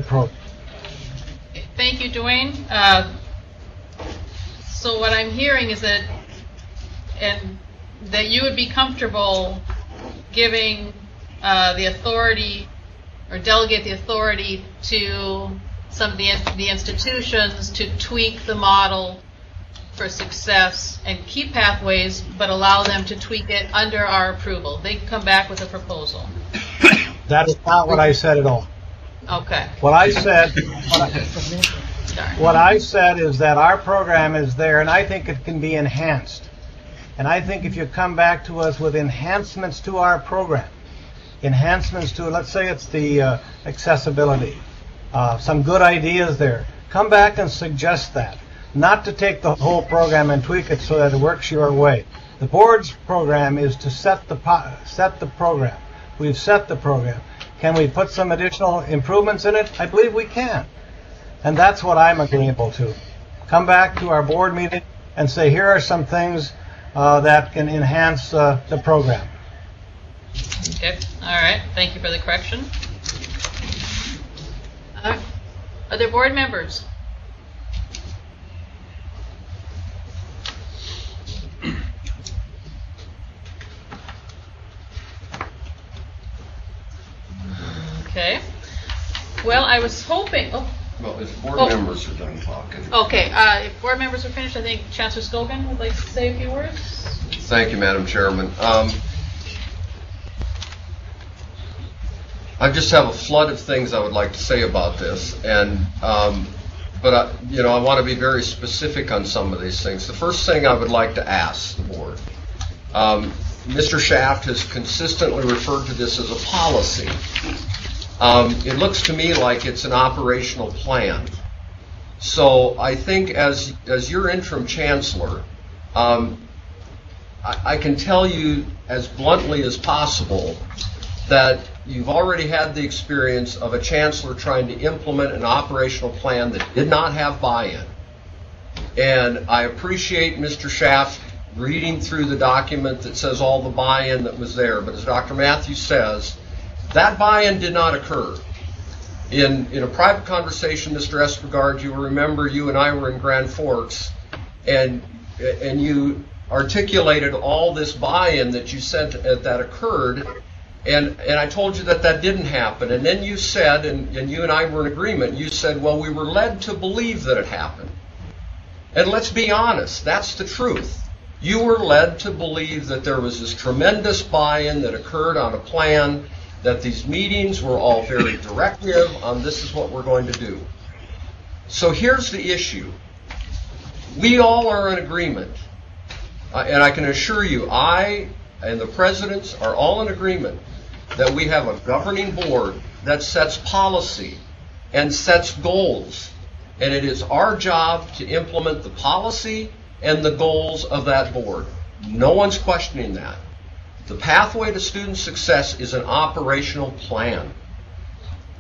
program. Thank you, Dwayne. So what I'm hearing is that you would be comfortable giving the authority, or delegate the authority to some of the institutions to tweak the model for success and keep Pathways, but allow them to tweak it under our approval. They can come back with a proposal. That is not what I said at all. Okay. What I said is that our program is there, and I think it can be enhanced. And I think if you come back to us with enhancements to our program, enhancements to, let's say it's the accessibility, some good ideas there, come back and suggest that. Not to take the whole program and tweak it so that it works your way. The board's program is to set the program. We've set the program. Can we put some additional improvements in it? I believe we can. And that's what I'm agreeable to. Come back to our board meeting and say, here are some things that can enhance the program. Okay. All right. Thank you for the correction. Other board members? Well, I was hoping, Well, if board Oh. members are done talking. okay, if board members are finished, I think Chancellor Scogan would like to say a few words. Thank you, Madam Chairman. I just have a flood of things I would like to say about this, and but I want to be very specific on some of these things. The first thing I would like to ask the board, Mr. Shaft has consistently referred to this as a policy. It looks to me like it's an operational plan. So I think as your interim chancellor, I can tell you as bluntly as possible that you've already had the experience of a chancellor trying to implement an operational plan that did not have buy-in. And I appreciate Mr. Shaft reading through the document that says all the buy-in that was there. But as Dr. Matthews says, that buy-in did not occur. In a private conversation, Mr. Espegard, you will remember you and I were in Grand Forks, and you articulated all this buy-in that you said that occurred, and I told you that didn't happen. And then you said, and you and I were in agreement, you said, well, we were led to believe that it happened. And let's be honest, that's the truth. You were led to believe that there was this tremendous buy-in that occurred on a plan, that these meetings were all very directive on this is what we're going to do. So here's the issue. We all are in agreement, and I can assure you, I and the presidents are all in agreement that we have a governing board that sets policy and sets goals, and it is our job to implement the policy and the goals of that board. No one's questioning that. The pathway to student success is an operational plan.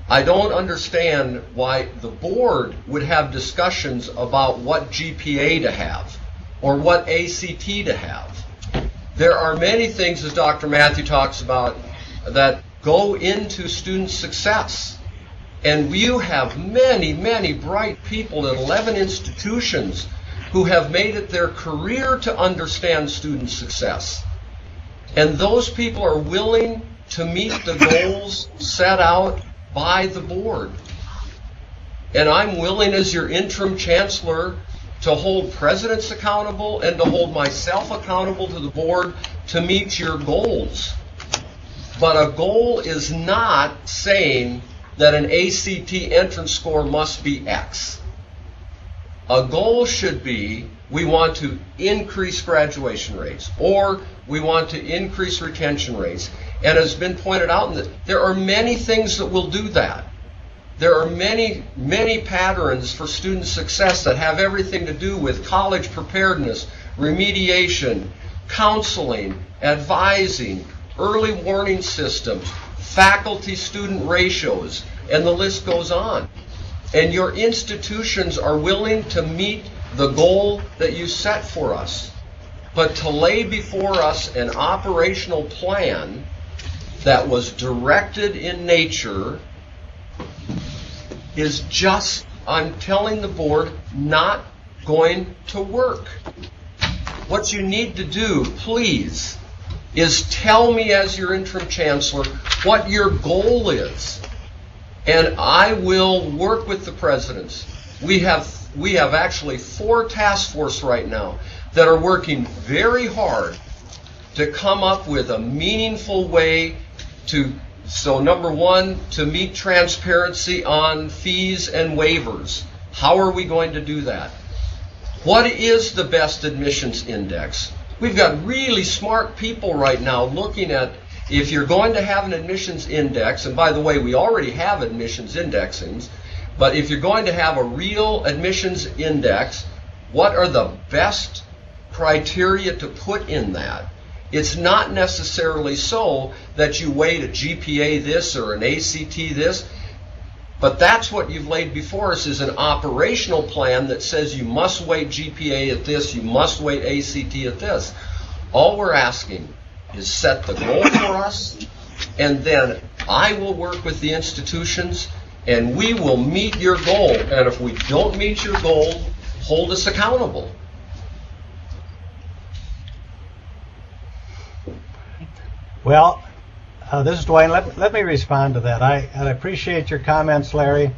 I don't understand why the board would have discussions about what GPA to have or what ACT to have. There are many things, as Dr. Matthew talks about, that go into student success. And you have many, many bright people at 11 institutions who have made it their career to understand student success. And those people are willing to meet the goals set out by the board. And I'm willing, as your interim chancellor, to hold presidents accountable and to hold myself accountable to the board to meet your goals. But a goal is not saying that an ACT entrance score must be X. A goal should be, we want to increase graduation rates, or we want to increase retention rates. And as has been pointed out, there are many things that will do that. There are many, many patterns for student success that have everything to do with college preparedness, remediation, counseling, advising, early warning systems, faculty-student ratios, and the list goes on. And your institutions are willing to meet the goal that you set for us. But to lay before us an operational plan that was directed in nature is just, I'm telling the board, not going to work. What you need to do, please, is tell me as your interim chancellor what your goal is. And I will work with the presidents. We have actually 4 task force right now that are working very hard to come up with a meaningful way to, so number one, to meet transparency on fees and waivers. How are we going to do that? What is the best admissions index? We've got really smart people right now looking at, if you're going to have an admissions index, and by the way, we already have admissions indexings, but if you're going to have a real admissions index, what are the best criteria to put in that? It's not necessarily so that you weight a GPA this or an ACT this, but that's what you've laid before us, is an operational plan that says you must weight GPA at this, you must weight ACT at this. All we're asking is set the goal for us, and then I will work with the institutions, and we will meet your goal. And if we don't meet your goal, hold us accountable. Well, This is Dwayne. Let me respond to that. I appreciate your comments, Larry.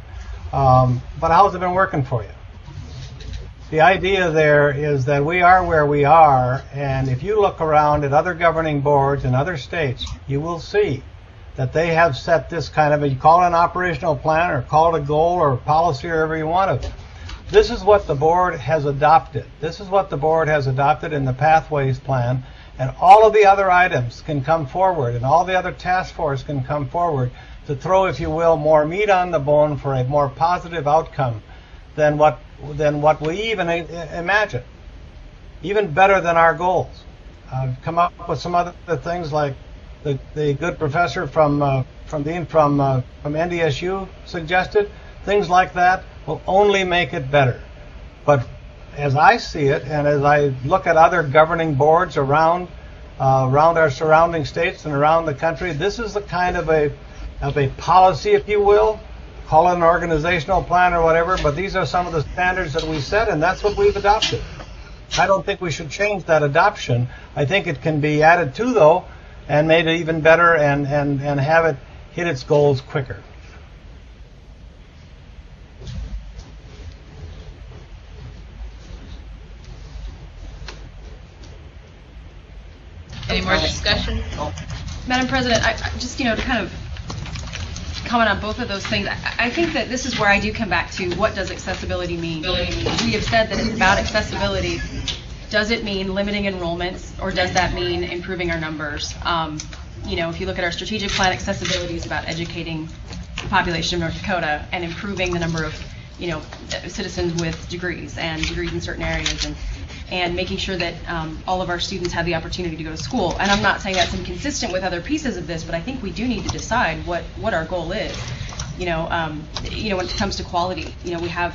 But how's it been working for you? The idea there is that we are where we are, and if you look around at other governing boards in other states, you will see that they have set this kind of, you call it an operational plan or call it a goal or a policy or whatever you want to. This is what the board has adopted. This is what the board has adopted in the Pathways Plan, and all of the other items can come forward, and all the other task force can come forward to throw, if you will, more meat on the bone for a more positive outcome than what we even imagine. Even better than our goals. I've come up with some other things like the good professor from NDSU suggested. Things like that will only make it better. But as I see it, and as I look at other governing boards around our surrounding states and around the country, this is the kind of a policy, if you will, call it an organizational plan or whatever, but these are some of the standards that we set, and that's what we've adopted. I don't think we should change that adoption. I think it can be added to, though, and made it even better and have it hit its goals quicker. Any more discussion? Madam President, I just, to kind of comment on both of those things, I think that this is where I do come back to what does accessibility mean? We have said that it's about accessibility. Does it mean limiting enrollments, or does that mean improving our numbers? If you look at our strategic plan, accessibility is about educating the population of North Dakota and improving the number of, citizens with degrees and degrees in certain areas, and making sure that all of our students have the opportunity to go to school. And I'm not saying that's inconsistent with other pieces of this, but I think we do need to decide what our goal is. When it comes to quality, we have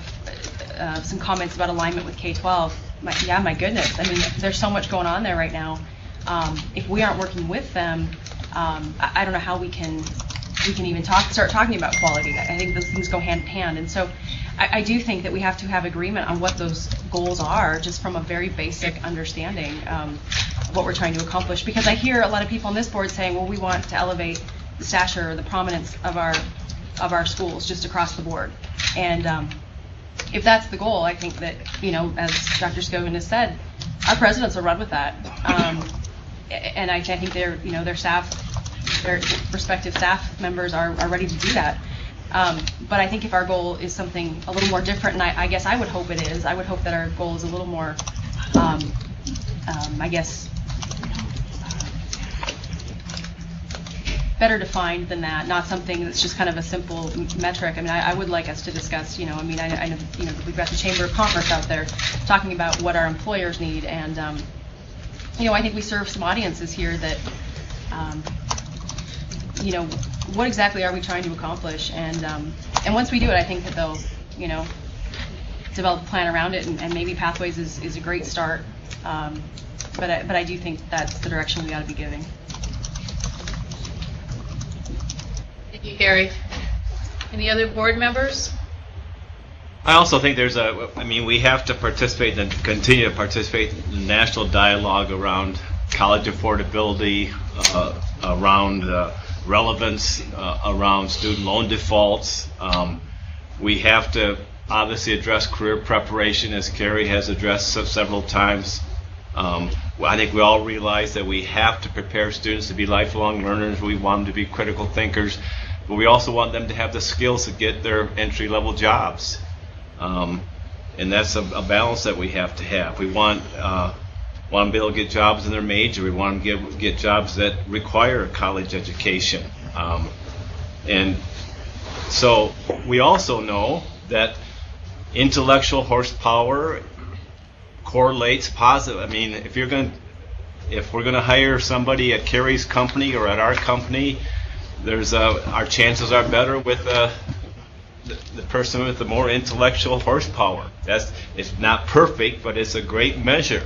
some comments about alignment with K-12. My goodness, I mean, there's so much going on there right now. If we aren't working with them, I don't know how we can even start talking about quality. I think those things go hand in hand, and so I do think that we have to have agreement on what those goals are, just from a very basic understanding of what we're trying to accomplish. Because I hear a lot of people on this board saying, well, we want to elevate the stature or the prominence of our schools just across the board. And if that's the goal, I think that, as Dr. Scogan has said, our presidents will run with that. And I think their respective staff members are ready to do that. But I think if our goal is something a little more different, and I guess I would hope it is, I would hope that our goal is a little more, better defined than that, not something that's just kind of a simple metric. I mean, I would like us to discuss, I know, we've got the Chamber of Commerce out there talking about what our employers need, and, I think we serve some audiences here that, what exactly are we trying to accomplish? And once we do it, I think that they'll, develop a plan around it, and maybe Pathways is a great start. But I do think that's the direction we ought to be giving. Thank you, Carrie. Any other board members? I also think we have to participate and continue to participate in the national dialogue around college affordability, around relevance, around student loan defaults. We have to obviously address career preparation, as Carrie has addressed several times. I think we all realize that we have to prepare students to be lifelong learners. We want them to be critical thinkers, but we also want them to have the skills to get their entry-level jobs. And that's a balance that we have to have. We want them to be able to get jobs in their major. We want them to get jobs that require a college education. And so we also know that intellectual horsepower correlates positive. I mean, if we're going to hire somebody at Carrie's company or at our company, our chances are better with the person with the more intellectual horsepower. It's not perfect, but it's a great measure.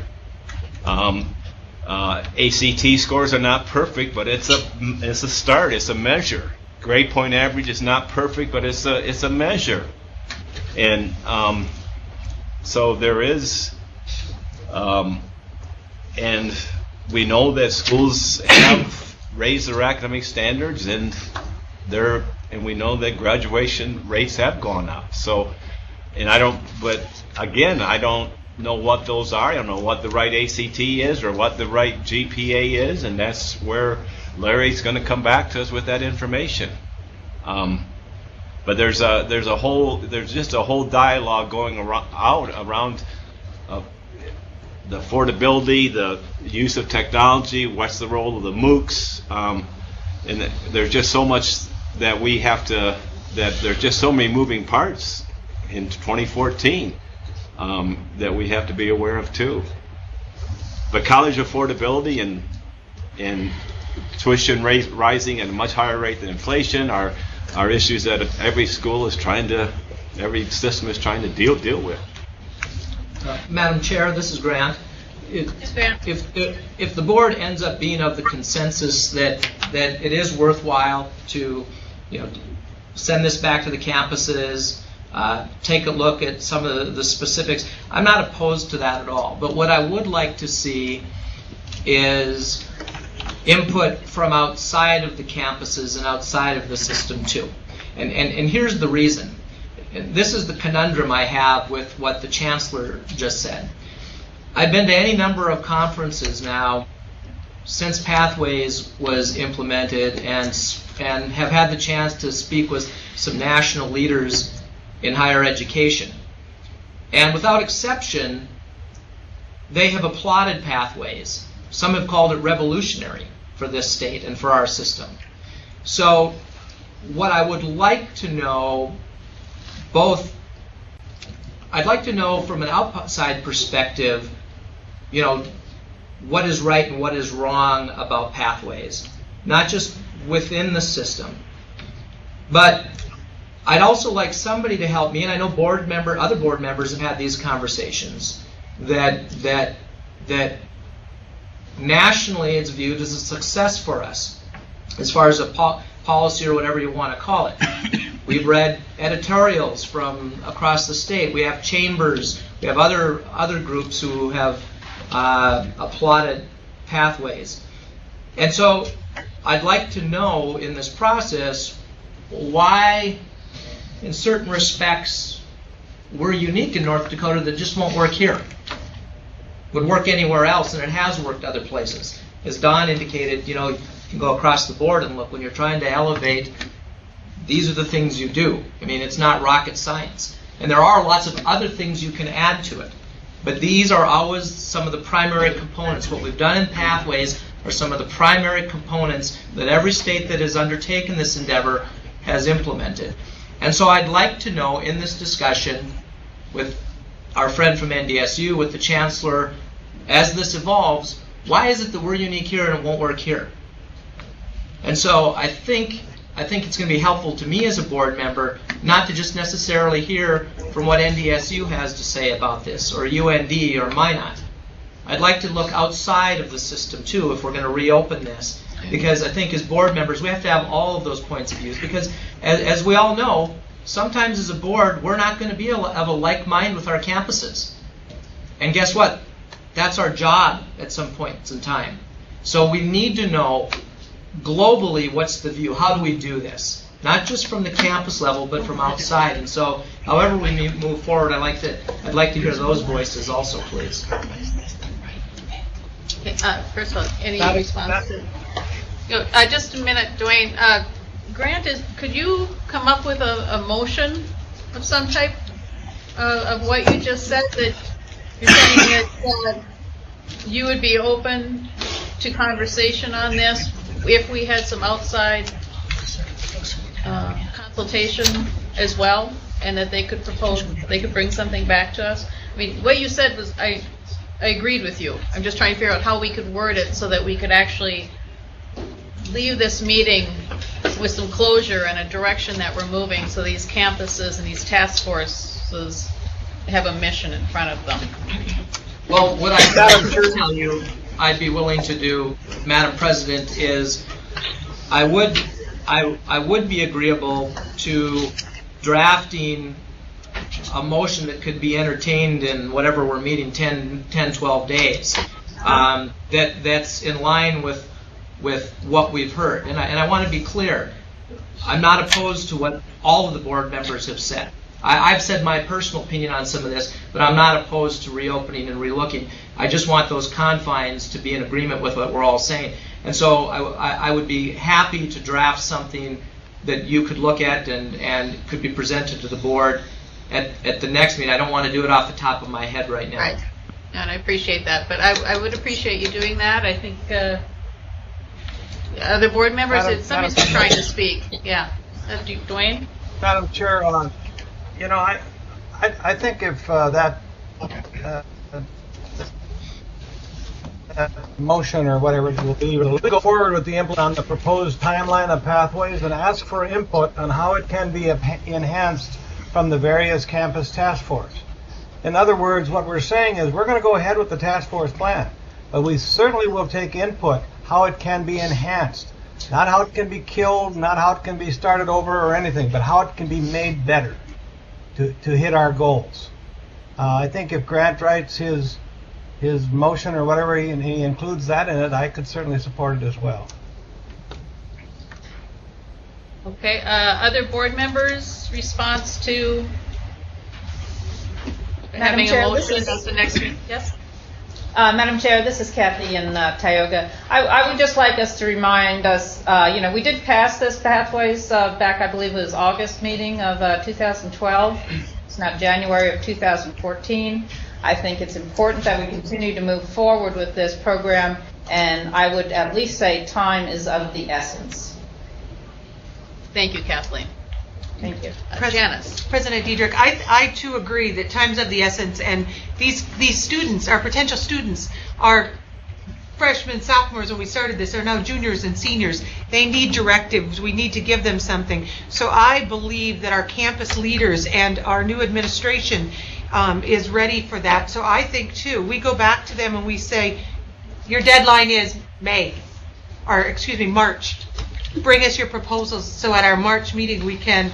ACT scores are not perfect, but it's a start. It's a measure. Grade point average is not perfect, but it's a measure. And so there is, and we know that schools have raise their academic standards, and we know that graduation rates have gone up. So, but again, I don't know what those are. I don't know what the right ACT is or what the right GPA is, and that's where Larry's going to come back to us with that information. But there's just a whole dialogue going around the affordability, the use of technology, what's the role of the MOOCs, and there's just so much that we have to. That there's just so many moving parts in 2014 that we have to be aware of too. But college affordability and tuition rate rising at a much higher rate than inflation are issues that every school is every system is trying to deal with. Madam Chair, this is Grant. If the board ends up being of the consensus that it is worthwhile to, send this back to the campuses, take a look at some of the specifics, I'm not opposed to that at all. But what I would like to see is input from outside of the campuses and outside of the system too. And here's the reason. And this is the conundrum I have with what the Chancellor just said. I've been to any number of conferences now since Pathways was implemented and have had the chance to speak with some national leaders in higher education. And without exception, they have applauded Pathways. Some have called it revolutionary for this state and for our system. So what I would like to know, I'd like to know from an outside perspective, what is right and what is wrong about Pathways, not just within the system. But I'd also like somebody to help me, and I know other board members have had these conversations, that nationally it's viewed as a success for us, as far as a policy or whatever you want to call it. We've read editorials from across the state. We have chambers. We have other groups who have applauded Pathways. And so I'd like to know in this process why, in certain respects, we're unique in North Dakota that just won't work here. Would work anywhere else, and it has worked other places. As Don indicated, you can go across the board and look. When you're trying to elevate, these are the things you do. I mean, it's not rocket science. And there are lots of other things you can add to it. But these are always some of the primary components. What we've done in Pathways are some of the primary components that every state that has undertaken this endeavor has implemented. And so I'd like to know in this discussion with our friend from NDSU, with the Chancellor, as this evolves, why is it that we're unique here and it won't work here? And so I think it's going to be helpful to me as a board member not to just necessarily hear from what NDSU has to say about this, or UND or Minot. I'd like to look outside of the system too if we're going to reopen this, because I think as board members we have to have all of those points of view, because as we all know, sometimes as a board we're not going to be of a like mind with our campuses. And guess what? That's our job at some points in time. So we need to know globally what's the view. How do we do this? Not just from the campus level, but from outside. And so, however we move forward, I'd like to hear those voices also, please. First of all, any response to? Just a minute, Dwayne. Grant, could you come up with a motion of some type of what you just said? That you're saying that you would be open to conversation on this if we had some outside consultation as well, and that they could bring something back to us. I mean, what you said was, I agreed with you. I'm just trying to figure out how we could word it so that we could actually leave this meeting with some closure and a direction that we're moving, so these campuses and these task forces have a mission in front of them. Well, what I can tell you I'd be willing to do, Madam President, is I would be agreeable to drafting a motion that could be entertained in whatever we're meeting, 10, 12 days. That's in line with with what we've heard. And I want to be clear, I'm not opposed to what all of the board members have said. I've said my personal opinion on some of this, but I'm not opposed to reopening and relooking. I just want those confines to be in agreement with what we're all saying. And so I would be happy to draft something that you could look at and could be presented to the board at the next meeting. I don't want to do it off the top of my head right now. Right. And I appreciate that, but I would appreciate you doing that. I think other board members, somebody's trying to speak. Yeah. Dwayne? Madam Chair, I think if that motion or whatever it will be, we'll go forward with the input on the proposed timeline of pathways and ask for input on how it can be enhanced from the various campus task force. In other words, what we're saying is we're going to go ahead with the task force plan, but we certainly will take input how it can be enhanced. Not how it can be killed, not how it can be started over or anything, but how it can be made better to hit our goals. I think if Grant writes his motion or whatever, he includes that in it, I could certainly support it as well. Okay. Other board members' response to having a motion at the next meeting? Yes? Madam Chair, this is Kathy in Tioga. I would just like us to remind us, we did pass this Pathways back, I believe it was August meeting of 2012. It's now January of 2014. I think it's important that we continue to move forward with this program, and I would at least say time is of the essence. Thank you, Kathleen. Thank you. Janice. President Diedrich, I too agree that time's of the essence, and these students, our potential students, are freshmen, sophomores when we started this, are now juniors and seniors. They need directives. We need to give them something. So I believe that our campus leaders and our new administration is ready for that. So I think too, we go back to them and we say, your deadline is March. Bring us your proposals so at our March meeting we can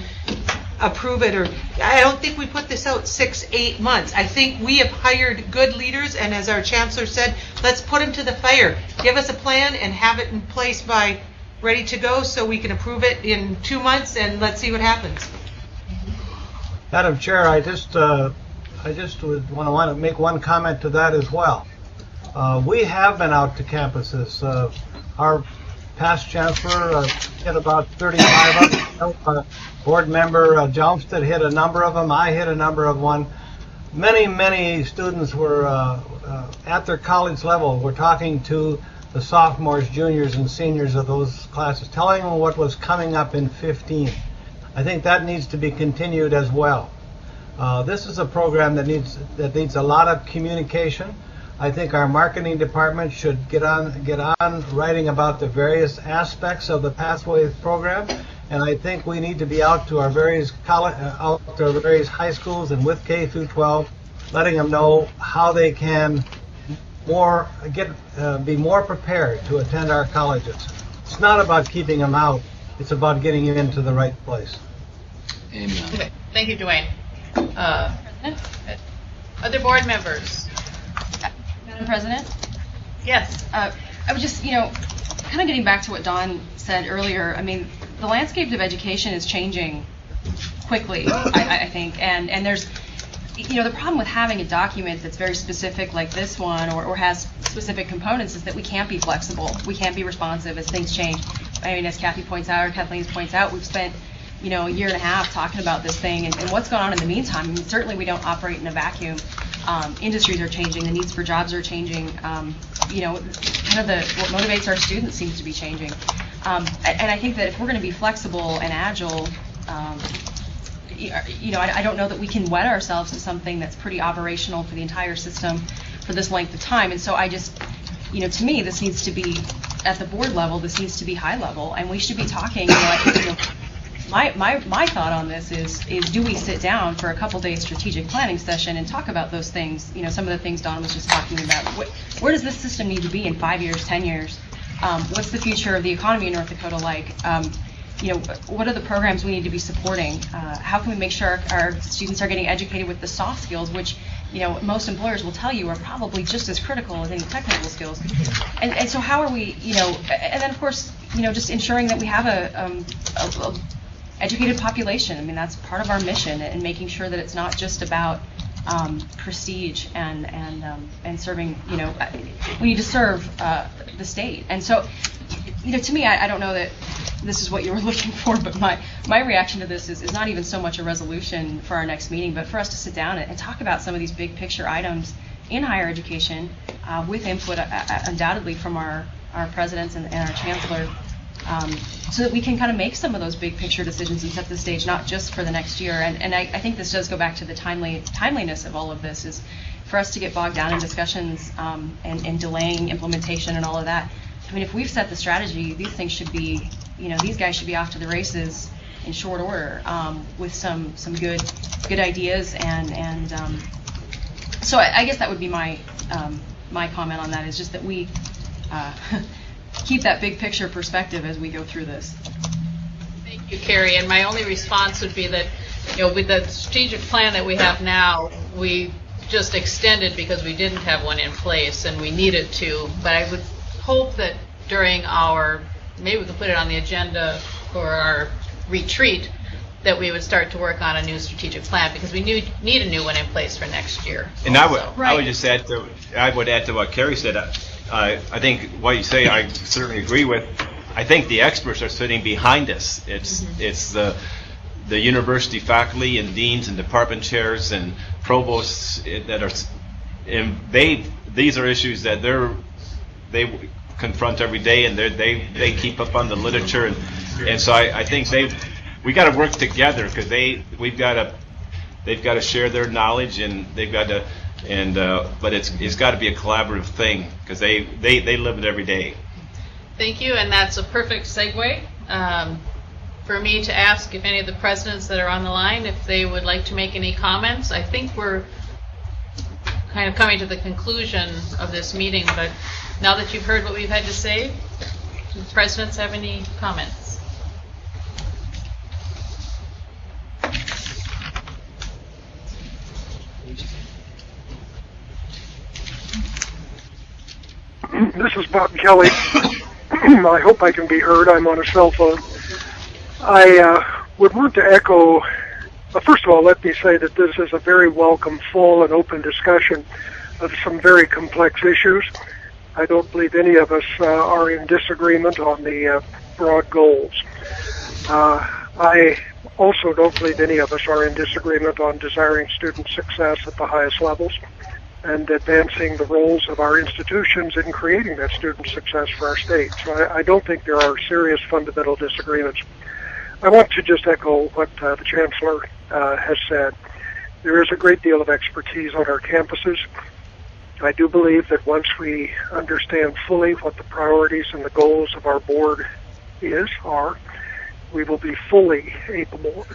approve it. Or I don't think we put this out 6-8 months. I think we have hired good leaders, and as our chancellor said, let's put them to the fire. Give us a plan and have it in place by ready to go so we can approve it in 2 months, and let's see what happens. Madam Chair, I just would want to make one comment to that as well. We have been out to campuses. Our past chancellor hit about 35 of them. Board member Jalmstead hit a number of them. I hit a number of one. Many students were at their college level. We're talking to the sophomores, juniors, and seniors of those classes, telling them what was coming up in 15. I think that needs to be continued as well. This is a program that needs a lot of communication. I think our marketing department should get on writing about the various aspects of the Pathways program, and I think we need to be out to our various high schools and with K through 12, letting them know how they can be more prepared to attend our colleges. It's not about keeping them out; it's about getting them into the right place. Amen. Okay. Thank you, Dwayne. Other board members? Madam President? Yes. I was just, kind of getting back to what Dawn said earlier. I mean, the landscape of education is changing quickly, I think, and there's, the problem with having a document that's very specific like this one or has specific components is that we can't be flexible. We can't be responsive as things change. I mean, as Kathy points out, or Kathleen points out, we've spent a year and a half talking about this thing and what's going on in the meantime. I mean, certainly we don't operate in a vacuum. Industries are changing, the needs for jobs are changing. What motivates our students seems to be changing. And I think that if we're going to be flexible and agile, I don't know that we can wed ourselves to something that's pretty operational for the entire system for this length of time. And so I just, to me, this needs to be at the board level. This needs to be high level, and we should be talking. My thought on this is do we sit down for a couple days strategic planning session and talk about those things? Some of the things Dawn was just talking about. Where does this system need to be in 5 years, 10 years? What's the future of the economy in North Dakota like? What are the programs we need to be supporting? How can we make sure our students are getting educated with the soft skills, which most employers will tell you are probably just as critical as any technical skills. And so how are we, and then of course, just ensuring that we have a educated population. I mean, that's part of our mission, and making sure that it's not just about prestige and serving. We need to serve the state. And so, to me, I don't know that this is what you were looking for, but my reaction to this is not even so much a resolution for our next meeting, but for us to sit down and talk about some of these big picture items in higher education with input undoubtedly from our presidents and our chancellor, so that we can kind of make some of those big picture decisions and set the stage not just for the next year. And I think this does go back to the timeliness of all of this, is for us to get bogged down in discussions and delaying implementation and all of that. I mean, if we've set the strategy, these things should be, these guys should be off to the races in short order with some good ideas, and so I guess that would be my comment on that, is just that we keep that big picture perspective as we go through this. Thank you, Carrie. And my only response would be that, with the strategic plan that we have now, we just extended because we didn't have one in place and we needed to. But I would hope that during maybe we could put it on the agenda for our retreat, that we would start to work on a new strategic plan, because we need a new one in place for next year. And I would just add to what Carrie said. I think what you say I certainly agree with. I think the experts are sitting behind us. It's the university faculty and deans and department chairs and provosts that are, and these are issues that they confront every day, and they keep up on the literature, and so I think we got to work together, because they've got to share their knowledge, and they've got to. But it's got to be a collaborative thing, because they live it every day. Thank you, and that's a perfect segue for me to ask if any of the presidents that are on the line, if they would like to make any comments. I think we're kind of coming to the conclusion of this meeting, but now that you've heard what we've had to say, do the presidents have any comments? This is Bob Kelly. I hope I can be heard. I'm on a cell phone. I would want to echo, first of all, let me say that this is a very welcome, full, and open discussion of some very complex issues. I don't believe any of us are in disagreement on the broad goals. I also don't believe any of us are in disagreement on desiring student success at the highest levels and advancing the roles of our institutions in creating that student success for our state. So I don't think there are serious fundamental disagreements. I want to just echo what the Chancellor has said. There is a great deal of expertise on our campuses. I do believe that once we understand fully what the priorities and the goals of our board are, we will be fully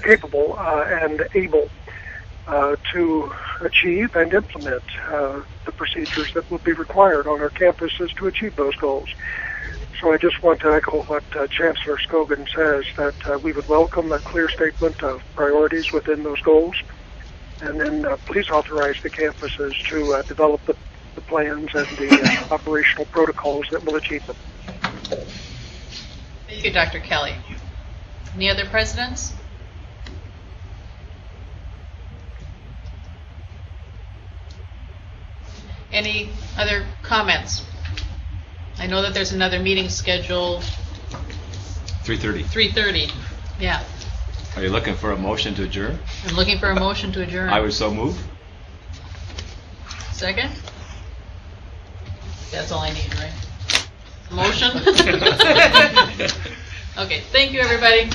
capable and able to achieve and implement the procedures that will be required on our campuses to achieve those goals. So I just want to echo what Chancellor Scogin says, that we would welcome a clear statement of priorities within those goals, and then please authorize the campuses to develop the plans and the operational protocols that will achieve them. Thank you, Dr. Kelly. Any other presidents? Any other comments? I know that there's another meeting scheduled. 3:30. 3:30. Yeah. Are you looking for a motion to adjourn? I'm looking for a motion to adjourn. I would so move. Second? That's all I need, right? Motion? Okay. Thank you, everybody.